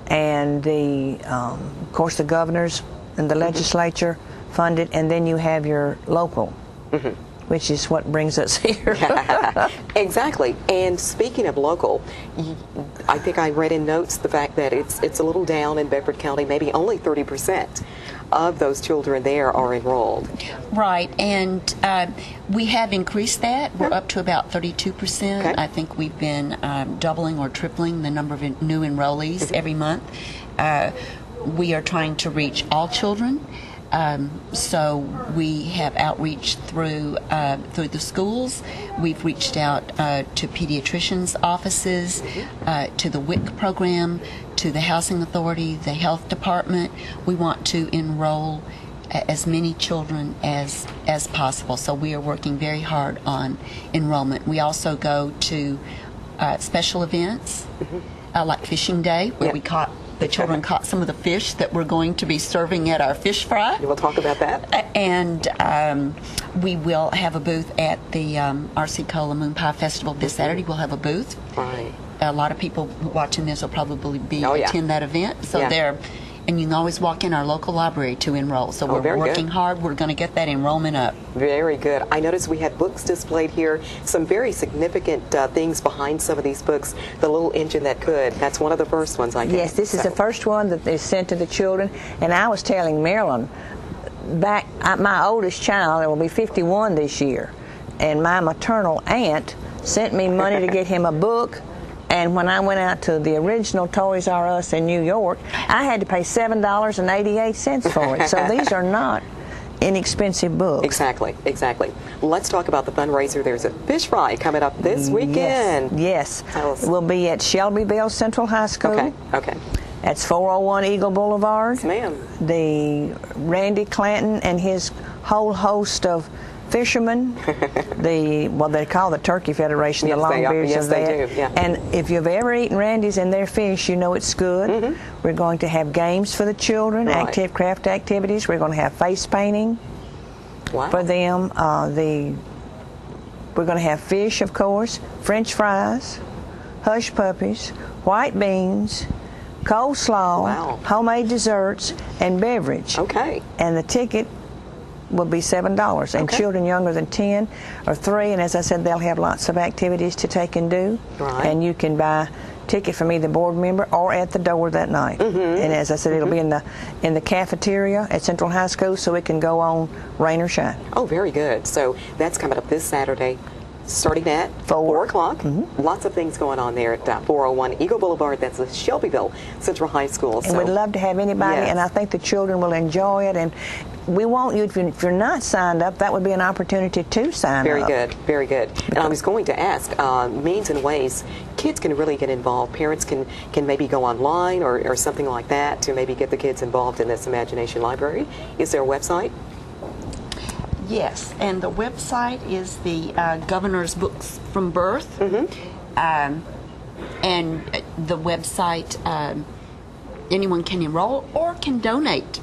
and of course the governors and the legislature fund it, and then you have your local, which is what brings us here. Exactly. And speaking of local, I think I read in notes the fact that it's a little down in Bedford County, maybe only 30% of those children there are enrolled. Right, and we have increased that. We're up to about 32%. I think we've been doubling or tripling the number of new enrollees every month. We are trying to reach all children. So we have outreach through the schools. We've reached out to pediatricians' offices, to the WIC program, to the Housing Authority, the Health Department. We want to enroll as many children as possible. So we are working very hard on enrollment. We also go to special events like Fishing Day, where the children caught some of the fish that we're going to be serving at our fish fry. We'll talk about that. And we will have a booth at the R.C. Cola Moon Pie Festival this Saturday. We'll have a booth. Right. A lot of people watching this will probably attend that event. So and you can always walk in our local library to enroll. So we're working hard. We're going to get that enrollment up. Very good. I noticed we had books displayed here. Some very significant things behind some of these books. The Little Engine That Could. That's one of the first ones, I guess. Yes, this is the first one that is sent to the children. And I was telling Marilyn, my oldest child, will be 51 this year, and my maternal aunt sent me money to get him a book And when I went out to the original Toys R Us in New York, I had to pay $7.88 for it. So these are not inexpensive books. Exactly, exactly. Let's talk about the fundraiser. There's a fish fry coming up this weekend. Yes. We'll be at Shelbyville Central High School. Okay. That's 401 Eagle Boulevard. Yes, ma'am. The Randy Clanton and his whole host of fishermen, they call the Turkey Federation, the Longbeards of that. They do, yeah. And if you've ever eaten Randy's and their fish, you know it's good. We're going to have games for the children, active craft activities. We're going to have face painting for them. We're going to have fish, of course, French fries, hush puppies, white beans, coleslaw, homemade desserts, and beverage. Okay. And the ticket will be $7. And children younger than 10 or 3, and as I said, they'll have lots of activities to take and do. And you can buy a ticket from either board member or at the door that night. And as I said, it'll be in the cafeteria at Central High School, so it can go on rain or shine. Oh, very good. So that's coming up this Saturday, starting at 4 o'clock. Lots of things going on there at 401 Eagle Boulevard. That's the Shelbyville Central High School. And we'd love to have anybody, and I think the children will enjoy it. And we want you, if you're not signed up, that would be an opportunity to sign up. Very good, very good. And I was going to ask, means and ways kids can really get involved. Parents can maybe go online or something like that to maybe get the kids involved in this Imagination Library. Is there a website? Yes, and the website is the Governor's Books from Birth. And the website, anyone can enroll or can donate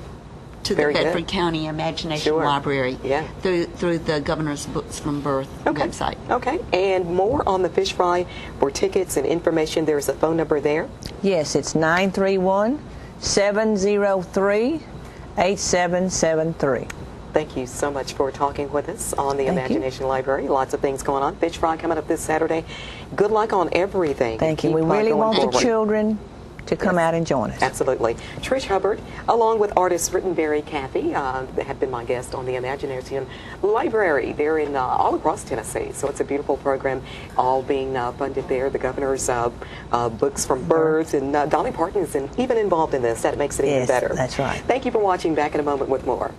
to the Bedford County Imagination Library through the Governor's Books from Birth website. Okay, and more on the fish fry for tickets and information, there's a phone number there? Yes, it's 931-703-8773. Thank you so much for talking with us on the Imagination Library. Lots of things going on. Fish fry coming up this Saturday. Good luck on everything. Thank you. We really want the children to come out and join us. Absolutely. Trish Hubbard, along with artist Rittenberry Cathy, have been my guest on the Imagination Library. They're in all across Tennessee, so it's a beautiful program, all being funded there. The Governor's Books from Birth, and Dolly Parton is even involved in this. That makes it even better. That's right. Thank you for watching. Back in a moment with more.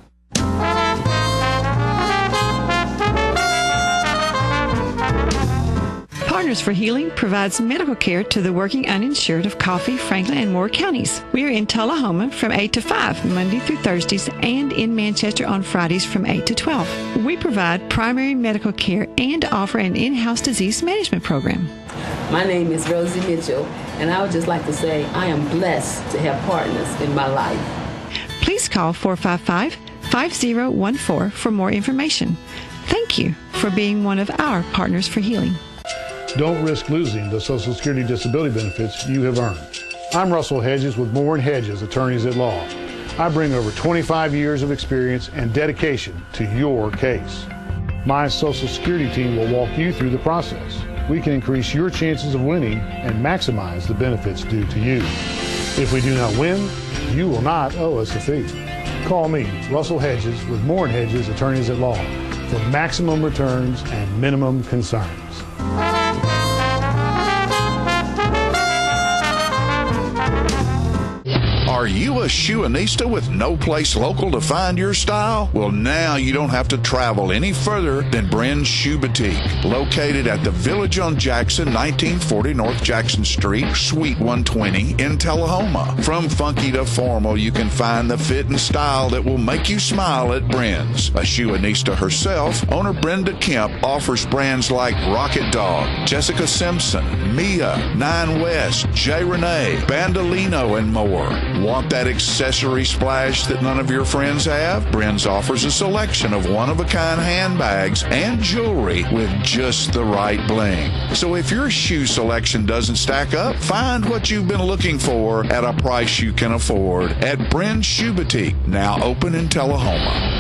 Partners for Healing provides medical care to the working uninsured of Coffee, Franklin, and Moore counties. We are in Tullahoma from 8 to 5, Monday through Thursdays, and in Manchester on Fridays from 8 to 12. We provide primary medical care and offer an in-house disease management program. My name is Rosie Mitchell, and I would just like to say I am blessed to have partners in my life. Please call 455-5014 for more information. Thank you for being one of our Partners for Healing. Don't risk losing the Social Security disability benefits you have earned. I'm Russell Hedges with Moore & Hedges, attorneys at law. I bring over 25 years of experience and dedication to your case. My Social Security team will walk you through the process. We can increase your chances of winning and maximize the benefits due to you. If we do not win, you will not owe us a fee. Call me, Russell Hedges with Moore & Hedges, attorneys at law, for maximum returns and minimum concerns. Are you a shoeanista with no place local to find your style? Well, now you don't have to travel any further than Bren's Shoe Boutique, located at the Village on Jackson, 1940 North Jackson Street, Suite 120 in Tullahoma. From funky to formal, you can find the fit and style that will make you smile at Bren's. A shoeanista herself, owner Brenda Kemp offers brands like Rocket Dog, Jessica Simpson, Mia, Nine West, J. Renee, Bandolino, and more. Want that accessory splash that none of your friends have? Bren's offers a selection of one-of-a-kind handbags and jewelry with just the right bling. So if your shoe selection doesn't stack up, find what you've been looking for at a price you can afford at Bren's Shoe Boutique, now open in Tullahoma.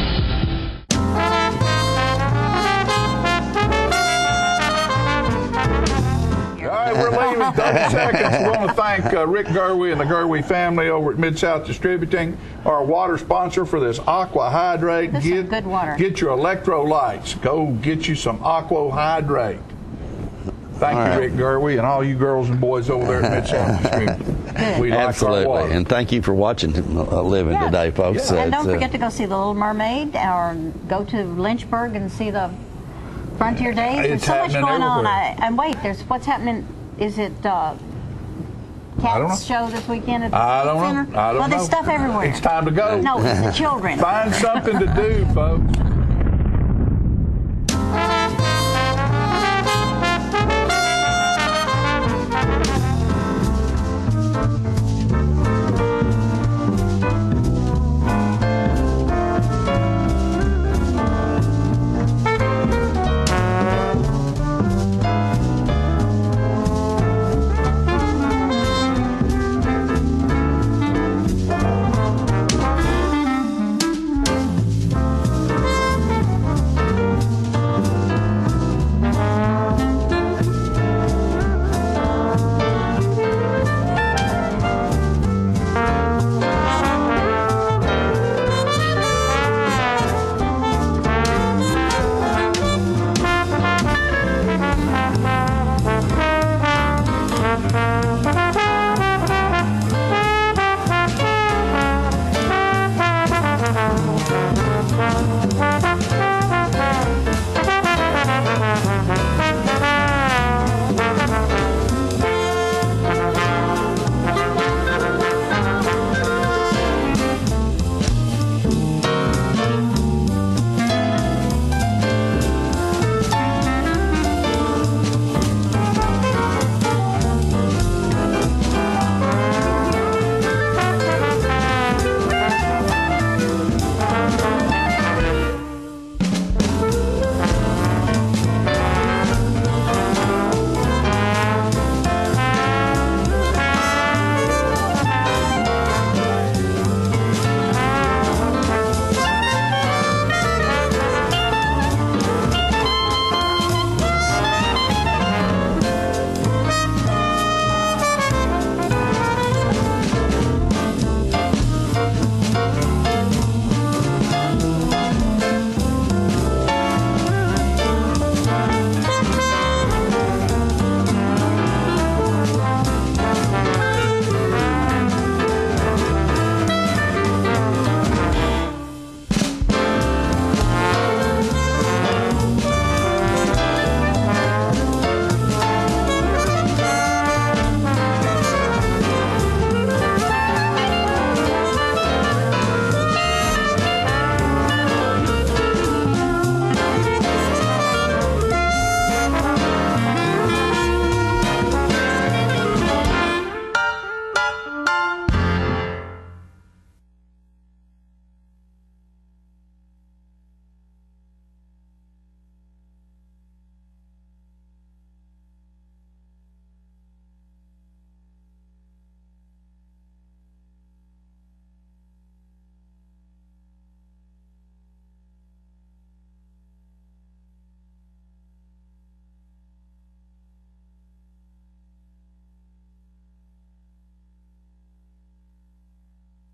We're leaving 30 seconds. We want to thank Rick Gerwe and the Gerwe family over at Mid-South Distributing, our water sponsor for this Aqua Hydrate. This is good water. Get your electrolytes. Go get you some Aqua Hydrate. Thank All you, right. Rick Gerwe, and all you girls and boys over there at Mid-South. We like our Absolutely, water. and thank you for watching Living Yeah. today, folks. And don't It's, forget to go see The Little Mermaid or go to Lynchburg and see the Frontier Days. There's It's so much happening going on. everywhere. And wait, there's what's happening. Is it I don't know. Cats show this weekend at the I Civic don't Center? know. I don't well, know. there's stuff everywhere. It's time to go. No, it's the children. Find something to do, folks.